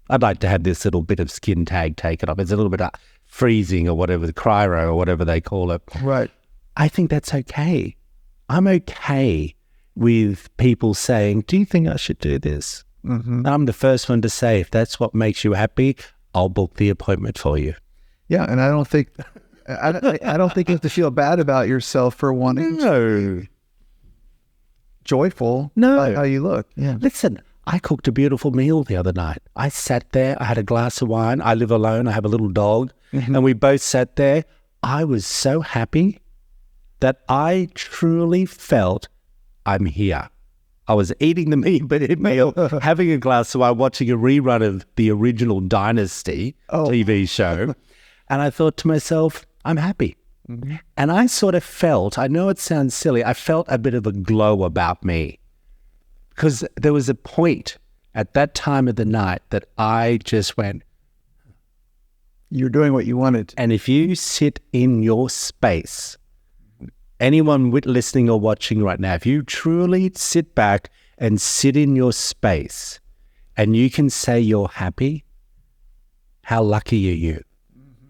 I'd like to have this little bit of skin tag taken off. It's a little bit of freezing or whatever, the cryo or whatever they call it. Right. I think that's okay. I'm okay with people saying, do you think I should do this? I'm the first one to say, if that's what makes you happy, I'll book the appointment for you. Yeah, and I don't think I don't think you have to feel bad about yourself for wanting to be joyful by how you look. Yeah. Listen, I cooked a beautiful meal the other night. I sat there, I had a glass of wine. I live alone, I have a little dog, and we both sat there. I was so happy that I truly felt I'm here. I was eating the meal, having a glass of wine, watching a rerun of the original Dynasty TV show. And I thought to myself, I'm happy. And I sort of felt, I know it sounds silly, I felt a bit of a glow about me. Because there was a point at that time of the night that I just went, You're doing what you wanted. and if you sit in your space, anyone listening or watching right now, if you truly sit back and sit in your space and you can say you're happy, how lucky are you?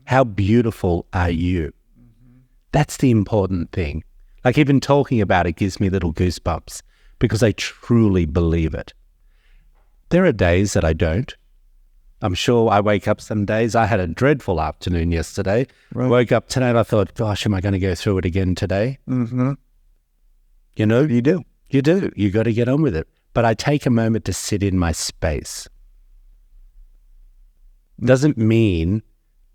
How beautiful are you? That's the important thing. Like even talking about it gives me little goosebumps because I truly believe it. There are days that I don't. I'm sure I wake up some days. I had a dreadful afternoon yesterday. Right. Woke up tonight, I thought, gosh, am I going to go through it again today? You know? You do. You do. You got to get on with it. But I take a moment to sit in my space. Doesn't mean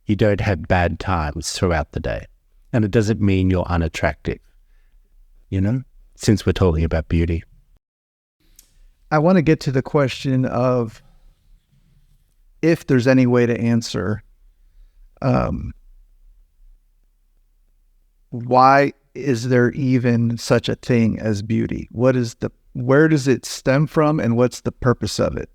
you don't have bad times throughout the day. And it doesn't mean you're unattractive, you know, since we're talking about beauty. I want to get to the question of if there's any way to answer why is there even such a thing as beauty? Where does it stem from, and what's the purpose of it?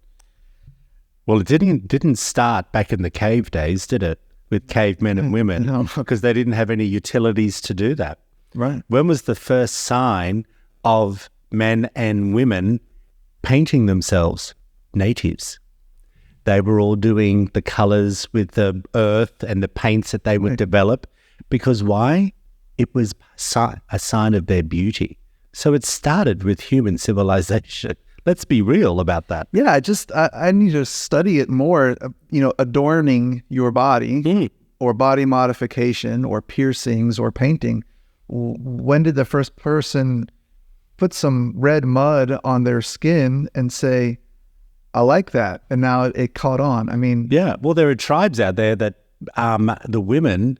Well, it didn't start back in the cave days, did it? With cavemen and women, No. because they didn't have any utilities to do that. Right. When was the first sign of men and women painting themselves? Natives. They were all doing the colors with the earth and the paints that they would develop. Because why? It was a sign of their beauty. So it started with human civilization. Let's be real about that. Yeah, I need to study it more. Adorning your body or body modification or piercings or painting. When did the first person put some red mud on their skin and say, I like that, and now it caught on? I mean, Yeah, well, there are tribes out there that the women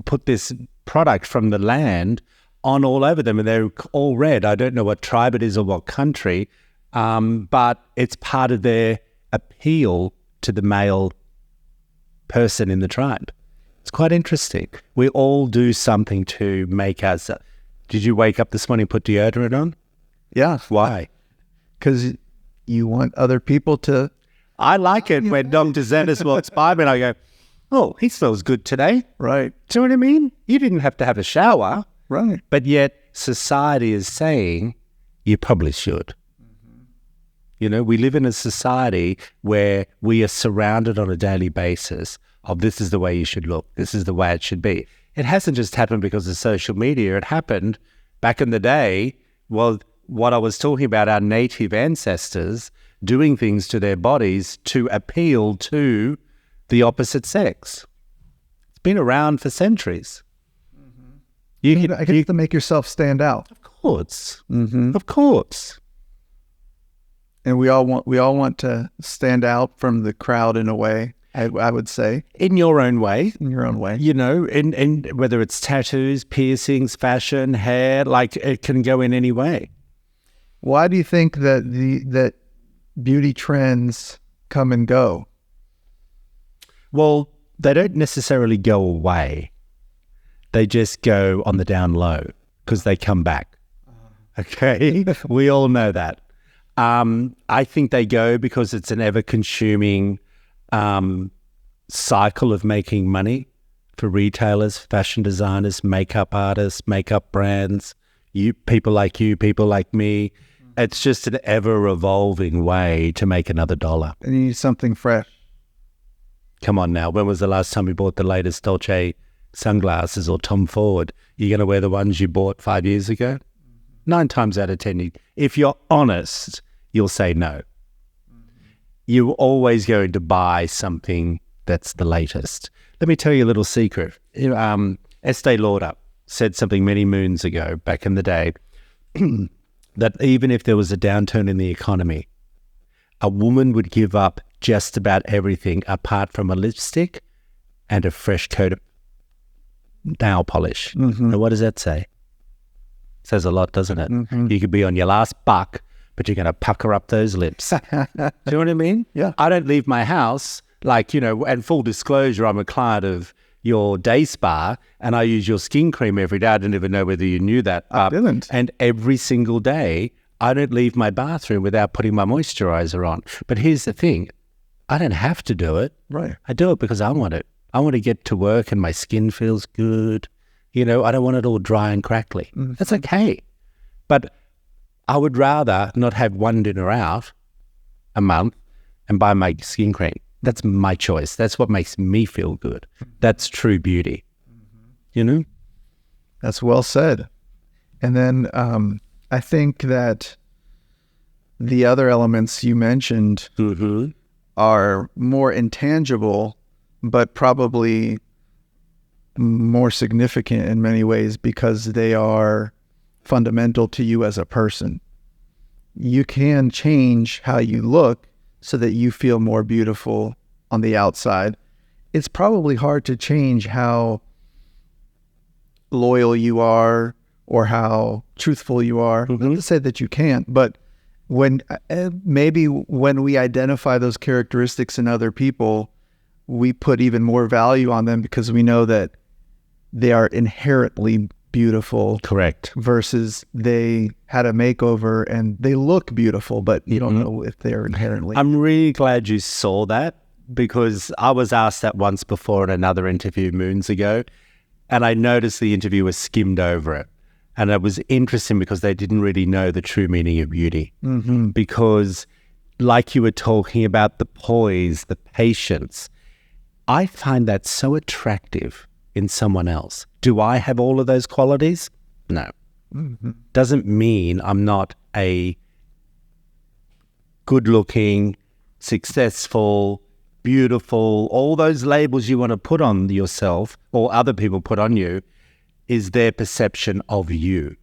put this product from the land on all over them, and they're all red. I don't know what tribe it is or what country, but it's part of their appeal to the male person in the tribe. It's quite interesting. We all do something to make us... Did you wake up this morning and put deodorant on? Yeah. Why? Because you want other people to... I like it when Dr. Zennis walks by me and I go, oh, he smells good today. Right. Do you know what I mean? You didn't have to have a shower. Right. But yet society is saying you probably should. You know, we live in a society where we are surrounded on a daily basis of this is the way you should look. This is the way it should be. It hasn't just happened because of social media. It happened back in the day. Well, what I was talking about, our native ancestors doing things to their bodies to appeal to the opposite sex. It's been around for centuries. I guess to make yourself stand out. Of course. Of course. And we all want to stand out from the crowd in a way, I would say. In your own way. In your own way. You know, in whether it's tattoos, piercings, fashion, hair, like it can go in any way. Why do you think that that beauty trends come and go? Well, they don't necessarily go away. They just go on the down low because they come back. Okay? We all know that. I think they go because it's an ever-consuming cycle of making money for retailers, fashion designers, makeup artists, makeup brands, people like you, people like me. It's just an ever-evolving way to make another dollar. And you need something fresh. Come on now. When was the last time you bought the latest Dolce sunglasses or Tom Ford? You're going to wear the ones you bought 5 years ago? 9 times out of 10, if you're honest, you'll say no. You're always going to buy something that's the latest. Let me tell you a little secret. Estee Lauder said something many moons ago, back in the day, that even if there was a downturn in the economy, a woman would give up just about everything apart from a lipstick and a fresh coat of nail polish. Now, what does that say? Says a lot, doesn't it? You could be on your last buck, but you're going to pucker up those lips. Do you know what I mean? Yeah. I don't leave my house, like, you know, and full disclosure, I'm a client of your day spa and I use your skin cream every day. I didn't even know whether you knew that. I didn't. And every single day, I don't leave my bathroom without putting my moisturizer on. But here's the thing. I don't have to do it. Right. I do it because I want it. I want to get to work and my skin feels good. You know, I don't want it all dry and crackly. That's okay. But I would rather not have one dinner out a month and buy my skin cream. That's my choice. That's what makes me feel good. That's true beauty. You know? That's well said. And then I think that the other elements you mentioned are more intangible, but probably more significant in many ways because they are fundamental to you as a person. You can change how you look so that you feel more beautiful on the outside. It's probably hard to change how loyal you are or how truthful you are. Not to say that you can't, but when we identify those characteristics in other people, we put even more value on them because we know that they are inherently beautiful. Correct. Versus they had a makeover and they look beautiful, but you don't know if they're inherently. I'm really glad you saw that because I was asked that once before in another interview moons ago, and I noticed the interviewer skimmed over it. And it was interesting because they didn't really know the true meaning of beauty. Because like you were talking about the poise, the patience, I find that so attractive in someone else. Do I have all of those qualities? No. Doesn't mean I'm not a good-looking, successful, beautiful, all those labels you want to put on yourself or other people put on you is their perception of you.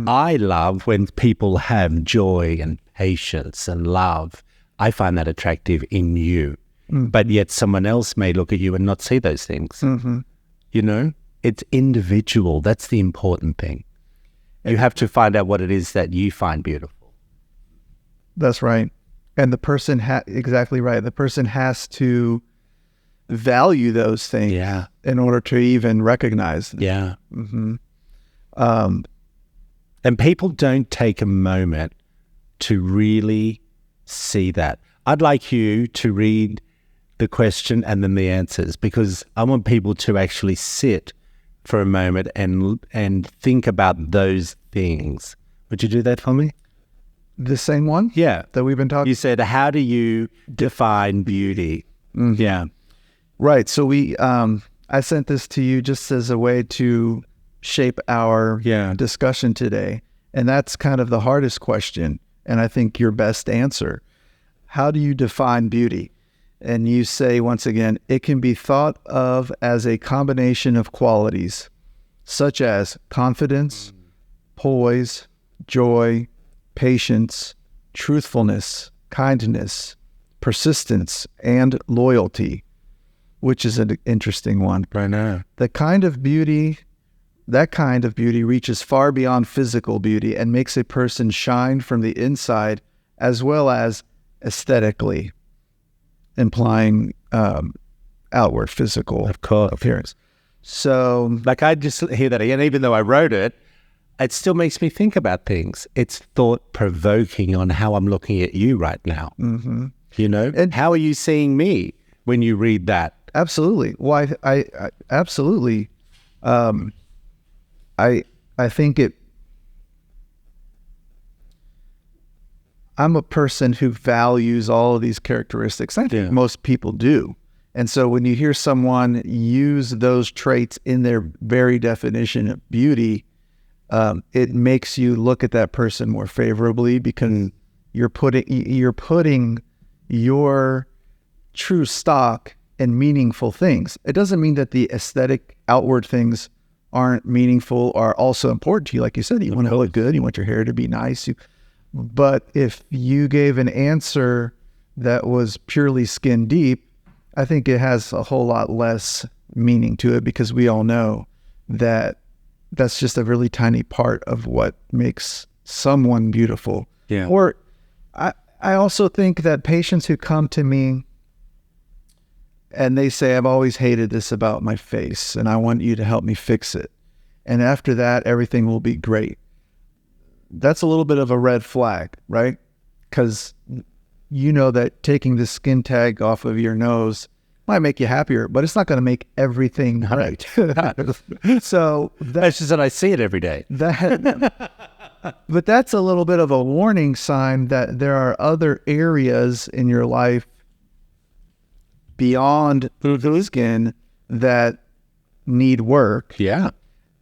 I love when people have joy and patience and love. I find that attractive in you. But yet someone else may look at you and not see those things. You know, it's individual. That's the important thing. You have to find out what it is that you find beautiful. That's right. And the person exactly right. The person has to value those things in order to even recognize them. Yeah. Mm-hmm. And people don't take a moment to really see that. I'd like you to read the question and then the answers, because I want people to actually sit for a moment and think about those things. Would you do that for me? The same one? Yeah. That we've been talking. You said, how do you define beauty? Mm-hmm. Yeah. Right. So I sent this to you just as a way to shape our discussion today. And that's kind of the hardest question. And I think your best answer. How do you define beauty? And you say, once again, it can be thought of as a combination of qualities, such as confidence, poise, joy, patience, truthfulness, kindness, persistence, and loyalty, which is an interesting one. Right now. That kind of beauty reaches far beyond physical beauty and makes a person shine from the inside as well as aesthetically, implying outward physical appearance. So, like, I just hear that again, even though I wrote it, it still makes me think about things. It's thought-provoking on how I'm looking at you right now. Mm-hmm. You know? And how are you seeing me when you read that? Absolutely. Well, I absolutely. I think I'm a person who values all of these characteristics. I think most people do. And so when you hear someone use those traits in their very definition of beauty, it makes you look at that person more favorably, because you're putting your true stock in meaningful things. It doesn't mean that the aesthetic outward things aren't meaningful or also important to you. Like you said, you want to look good, you want your hair to be nice. But if you gave an answer that was purely skin deep, I think it has a whole lot less meaning to it, because we all know that that's just a really tiny part of what makes someone beautiful. Yeah. Or I also think that patients who come to me and they say, I've always hated this about my face and I want you to help me fix it, and after that, everything will be great. That's a little bit of a red flag, right? Because you know that taking the skin tag off of your nose might make you happier, but it's not going to make everything right. So that's just that I see it every day. But that's a little bit of a warning sign that there are other areas in your life beyond the skin that need work. Yeah.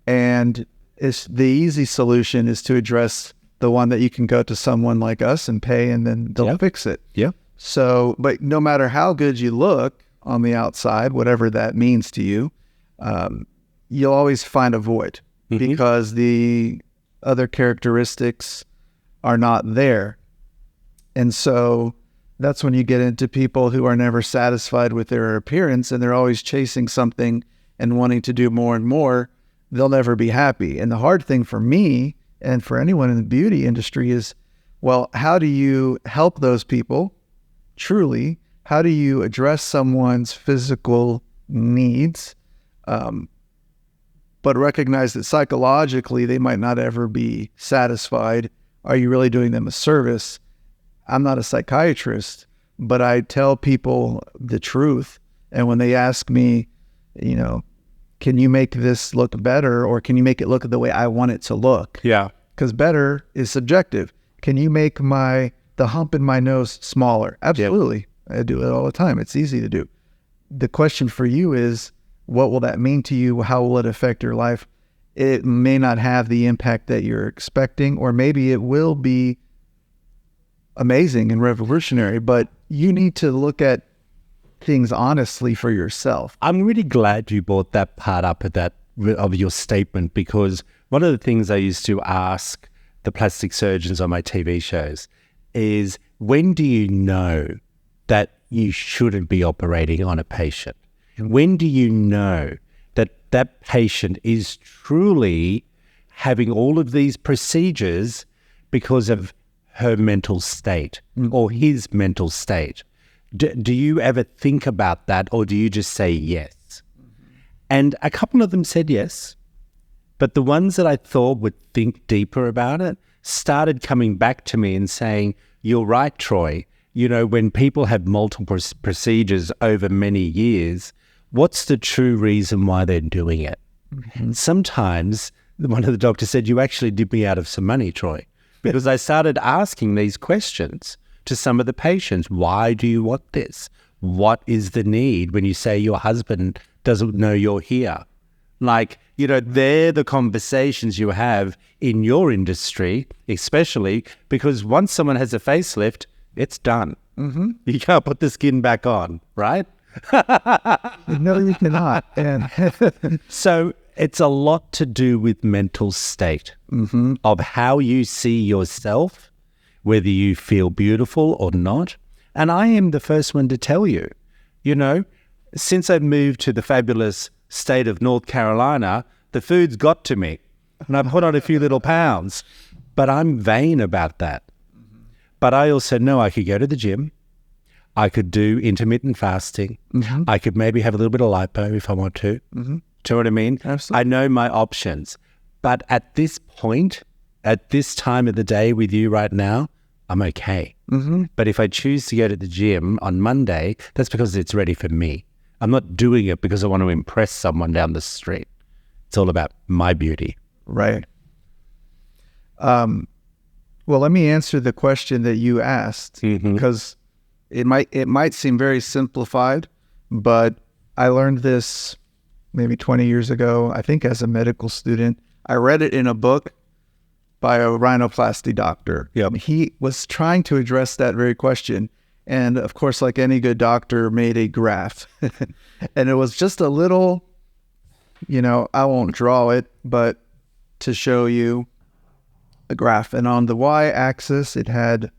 And the easy solution is to address the one that you can go to someone like us and pay, and then they'll fix it. Yeah. So, but no matter how good you look on the outside, whatever that means to you, you'll always find a void because the other characteristics are not there. And so that's when you get into people who are never satisfied with their appearance, and they're always chasing something and wanting to do more and more. They'll never be happy. And the hard thing for me and for anyone in the beauty industry is, well, how do you help those people truly? How do you address someone's physical needs, but recognize that psychologically they might not ever be satisfied? Are you really doing them a service? I'm not a psychiatrist, but I tell people the truth. And when they ask me, can you make this look better, or can you make it look the way I want it to look? Yeah. Because better is subjective. Can you make the hump in my nose smaller? Absolutely. Yep. I do it all the time. It's easy to do. The question for you is, what will that mean to you? How will it affect your life? It may not have the impact that you're expecting, or maybe it will be amazing and revolutionary, but you need to look at things honestly for yourself. I'm really glad you brought that part up of your statement, because one of the things I used to ask the plastic surgeons on my TV shows is, when do you know that you shouldn't be operating on a patient? When do you know that that patient is truly having all of these procedures because of her mental state or his mental state. Do you ever think about that, or do you just say yes? And a couple of them said yes, but the ones that I thought would think deeper about it started coming back to me and saying, you're right, Troy. You know, when people have multiple procedures over many years, what's the true reason why they're doing it? And sometimes one of the doctors said, you actually did me out of some money, Troy, because I started asking these questions to some of the patients. Why do you want this? What is the need when you say your husband doesn't know you're here? Like, you know, they're the conversations you have in your industry, especially because once someone has a facelift, it's done. You can't put the skin back on, right? No, you cannot. And So it's a lot to do with mental state of how you see yourself, whether you feel beautiful or not. And I am the first one to tell you, you know, since I've moved to the fabulous state of North Carolina, the food's got to me and I've put on a few little pounds, but I'm vain about that. But I also know I could go to the gym. I could do intermittent fasting. I could maybe have a little bit of lipo if I want to. Do you know what I mean? Absolutely. I know my options. But at this point, at this time of the day with you right now, I'm okay. But if I choose to go to the gym on Monday, that's because it's ready for me. I'm not doing it because I want to impress someone down the street. It's all about my beauty. right. Well, let me answer the question that you asked, because it might seem very simplified, but I learned this maybe 20 years ago, I think as a medical student. I read it in a book by a rhinoplasty doctor. Yep. He was trying to address that very question. And of course, like any good doctor, made a graph. And it was just a little, you know, I won't draw it, but to show you a graph. And on the y-axis, it had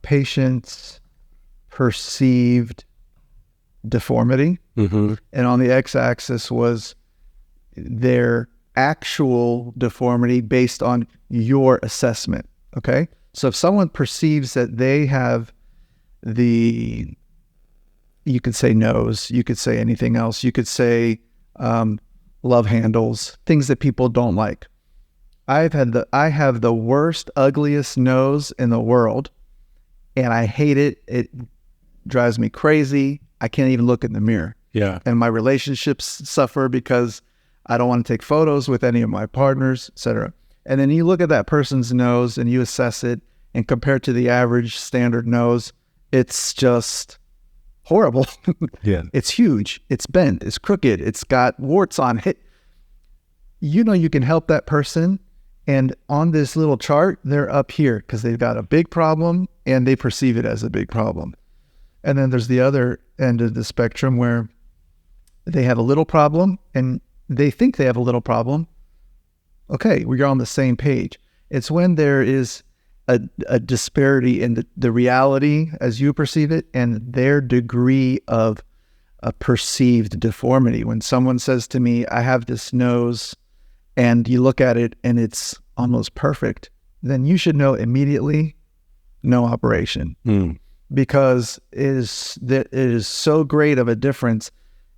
patients' perceived deformity. And on the x-axis was their actual deformity based on your assessment. Okay? So if someone perceives that they have you could say nose, you could say anything else, you could say love handles, things that people don't like. I have the worst, ugliest nose in the world, and I hate it. It drives me crazy. I can't even look in the mirror. Yeah. And my relationships suffer because I don't want to take photos with any of my partners, etc. And then you look at that person's nose and you assess it and compare it to the average standard nose. It's just horrible. Yeah. It's huge. It's bent. It's crooked. It's got warts on it. You know, you can help that person. And on this little chart, they're up here because they've got a big problem and they perceive it as a big problem. And then there's the other end of the spectrum where they have a little problem and they think they have a little problem. Okay, we're on the same page. It's when there is a disparity in the reality as you perceive it and their degree of a perceived deformity. When someone says to me, I have this nose, and you look at it and it's almost perfect, then you should know immediately, no operation. Because it is so great of a difference.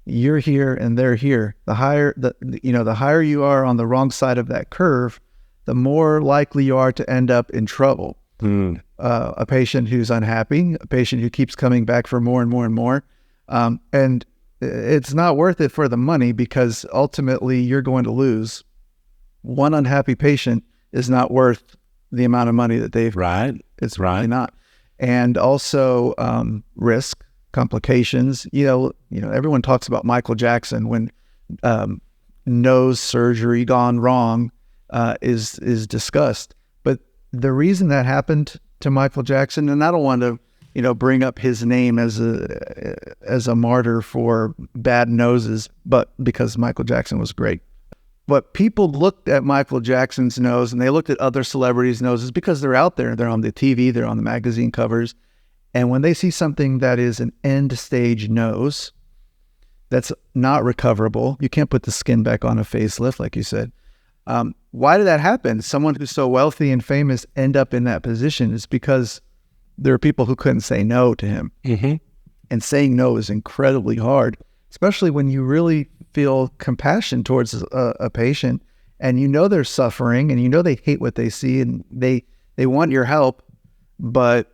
You're here and they're here. The higher you are on the wrong side of that curve, the more likely you are to end up in trouble. A patient who's unhappy, a patient who keeps coming back for more and more and more. And it's not worth it for the money because ultimately you're going to lose. One unhappy patient is not worth the amount of money that they've. Right. It's really not. And also risk, complications. You know, everyone talks about Michael Jackson when nose surgery gone wrong is discussed. But the reason that happened to Michael Jackson, and I don't want to, bring up his name as a martyr for bad noses, but because Michael Jackson was great. But people looked at Michael Jackson's nose and they looked at other celebrities' noses because they're out there. They're on the TV, they're on the magazine covers. And when they see something that is an end stage nose that's not recoverable, you can't put the skin back on a facelift, like you said. Why did that happen? Someone who's so wealthy and famous end up in that position is because there are people who couldn't say no to him. Mm-hmm. And saying no is incredibly hard, especially when you really feel compassion towards a patient and you know they're suffering and you know they hate what they see and they want your help, but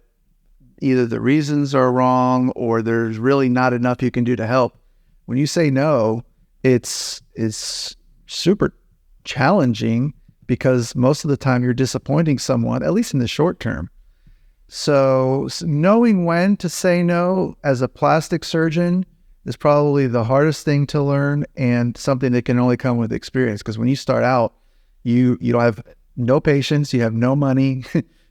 either the reasons are wrong or there's really not enough you can do to help. When you say no, it's super challenging because most of the time you're disappointing someone, at least in the short term. So knowing when to say no as a plastic surgeon is probably the hardest thing to learn and something that can only come with experience. Because when you start out, you don't have no patience, you have no money.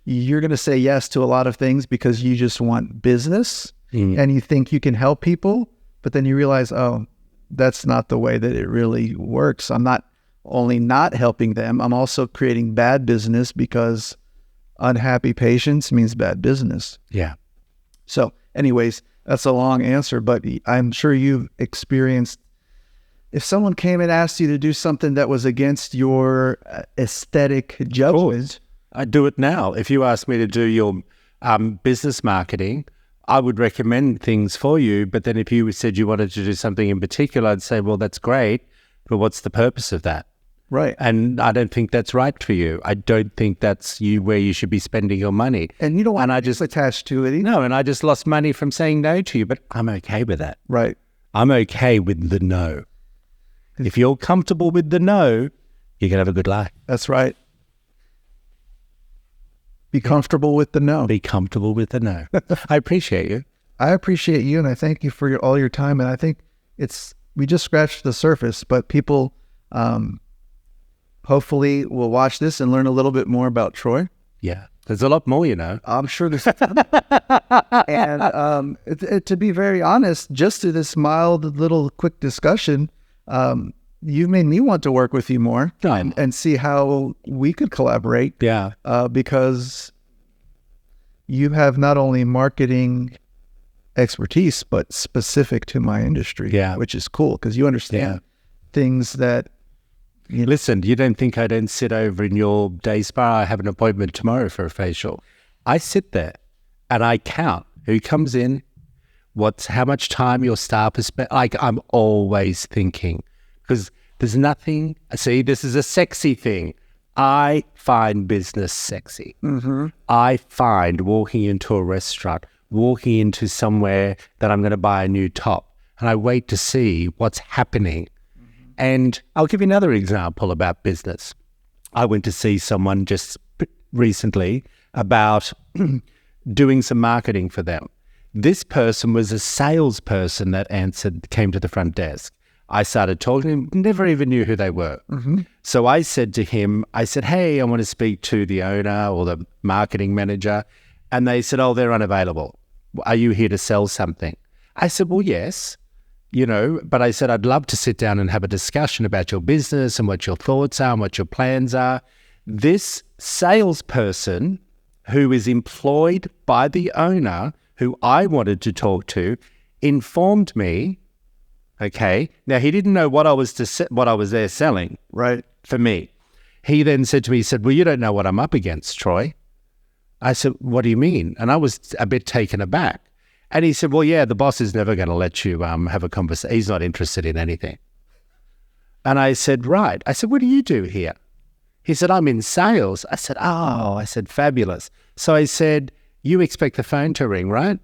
You're going to say yes to a lot of things because you just want business and you think you can help people. But then you realize, oh, that's not the way that it really works. I'm not only not helping them, I'm also creating bad business because unhappy patients means bad business. Yeah. So anyways, that's a long answer, but I'm sure you've experienced, if someone came and asked you to do something that was against your aesthetic judgment. I'd do it now. If you asked me to do your business marketing, I would recommend things for you. But then if you said you wanted to do something in particular, I'd say, well, that's great, but what's the purpose of that? Right. And I don't think that's right for you. I don't think that's where you should be spending your money. And you don't want to just attached to it either. No, and I just lost money from saying no to you, but I'm okay with that. Right. I'm okay with the no. If you're comfortable with the no, you're going to have a good life. That's right. Be comfortable with the no. Be comfortable with the no. I appreciate you. I appreciate you, and I thank you for all your time. And I think we just scratched the surface, but people hopefully will watch this and learn a little bit more about Troy. Yeah. There's a lot more, I'm sure there's and to be very honest, just to this mild little quick discussion, you've made me want to work with you more and see how we could collaborate. Yeah. Because you have not only marketing expertise, but specific to my industry, which is cool because you understand things that... Listen, you don't think I don't sit over in your day spa? I have an appointment tomorrow for a facial. I sit there and I count who comes in, how much time your staff has spent. Like, I'm always thinking, because there's nothing, see, this is a sexy thing. I find business sexy. Mm-hmm. I find walking into a restaurant, walking into somewhere that I'm going to buy a new top, and I wait to see what's happening. And I'll give you another example about business. I went to see someone just recently about doing some marketing for them. This person was a salesperson that came to the front desk. I started talking to him, never even knew who they were. Mm-hmm. So I said to him, hey, I want to speak to the owner or the marketing manager. And they said, oh, they're unavailable. Are you here to sell something? I said, well, yes. But I said, I'd love to sit down and have a discussion about your business and what your thoughts are and what your plans are. This salesperson who is employed by the owner, who I wanted to talk to, informed me, okay, now he didn't know what I was there selling, right, for me. He then said to me, well, you don't know what I'm up against, Troy. I said, what do you mean? And I was a bit taken aback. And he said, well, yeah, the boss is never going to let you have a conversation. He's not interested in anything. And I said, right. I said, what do you do here? He said, I'm in sales. I said, fabulous. So I said, you expect the phone to ring, right?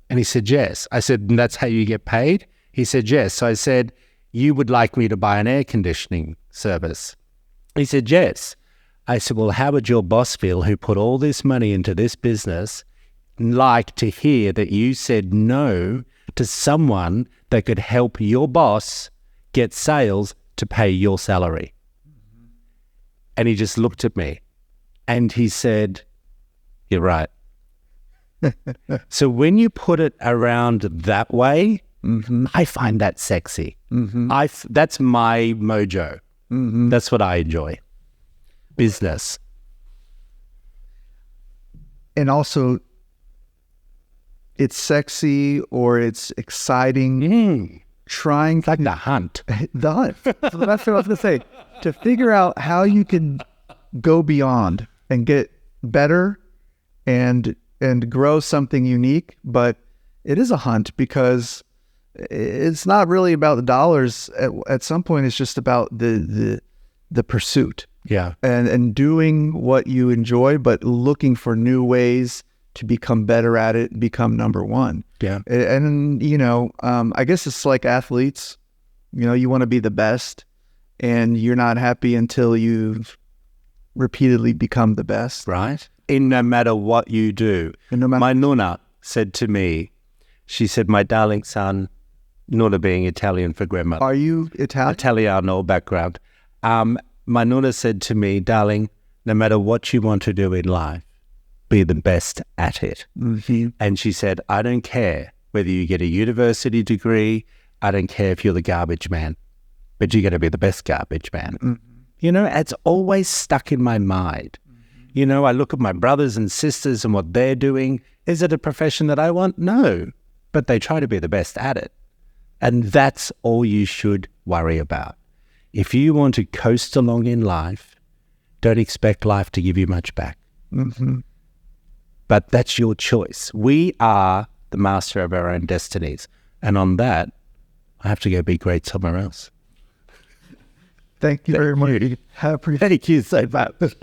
And he said, yes. I said, and that's how you get paid? He said, yes. So I said, you would like me to buy an air conditioning service? He said, yes. I said, well, how would your boss feel who put all this money into this business like to hear that you said no to someone that could help your boss get sales to pay your salary? Mm-hmm. And he just looked at me and he said, you're right. So when you put it around that way, mm-hmm. I find that sexy. Mm-hmm. That's my mojo. Mm-hmm. That's what I enjoy. Business. And also, it's sexy or it's exciting trying It's like the hunt. the hunt. So that's what I was going to say. To figure out how you can go beyond and get better and grow something unique, but it is a hunt because it's not really about the dollars. At some point, it's just about the pursuit. Yeah. And doing what you enjoy, but looking for new ways to become better at it, become number one. Yeah. And I guess it's like athletes. You want to be the best, and you're not happy until you've repeatedly become the best. Right. In no matter what you do. My nonna said to me, she said, my darling son, nonna being Italian for grandmother. Are you Italian? Italiano background. My nonna said to me, darling, no matter what you want to do in life, be the best at it. Mm-hmm. And she said, I don't care whether you get a university degree. I don't care if you're the garbage man, but you got to be the best garbage man. Mm-hmm. It's always stuck in my mind. I look at my brothers and sisters and what they're doing. Is it a profession that I want? No, but they try to be the best at it. And that's all you should worry about. If you want to coast along in life, don't expect life to give you much back. Mm-hmm. But that's your choice. We are the master of our own destinies. And on that, I have to go be great somewhere else. Thank you very much. Thank you so much.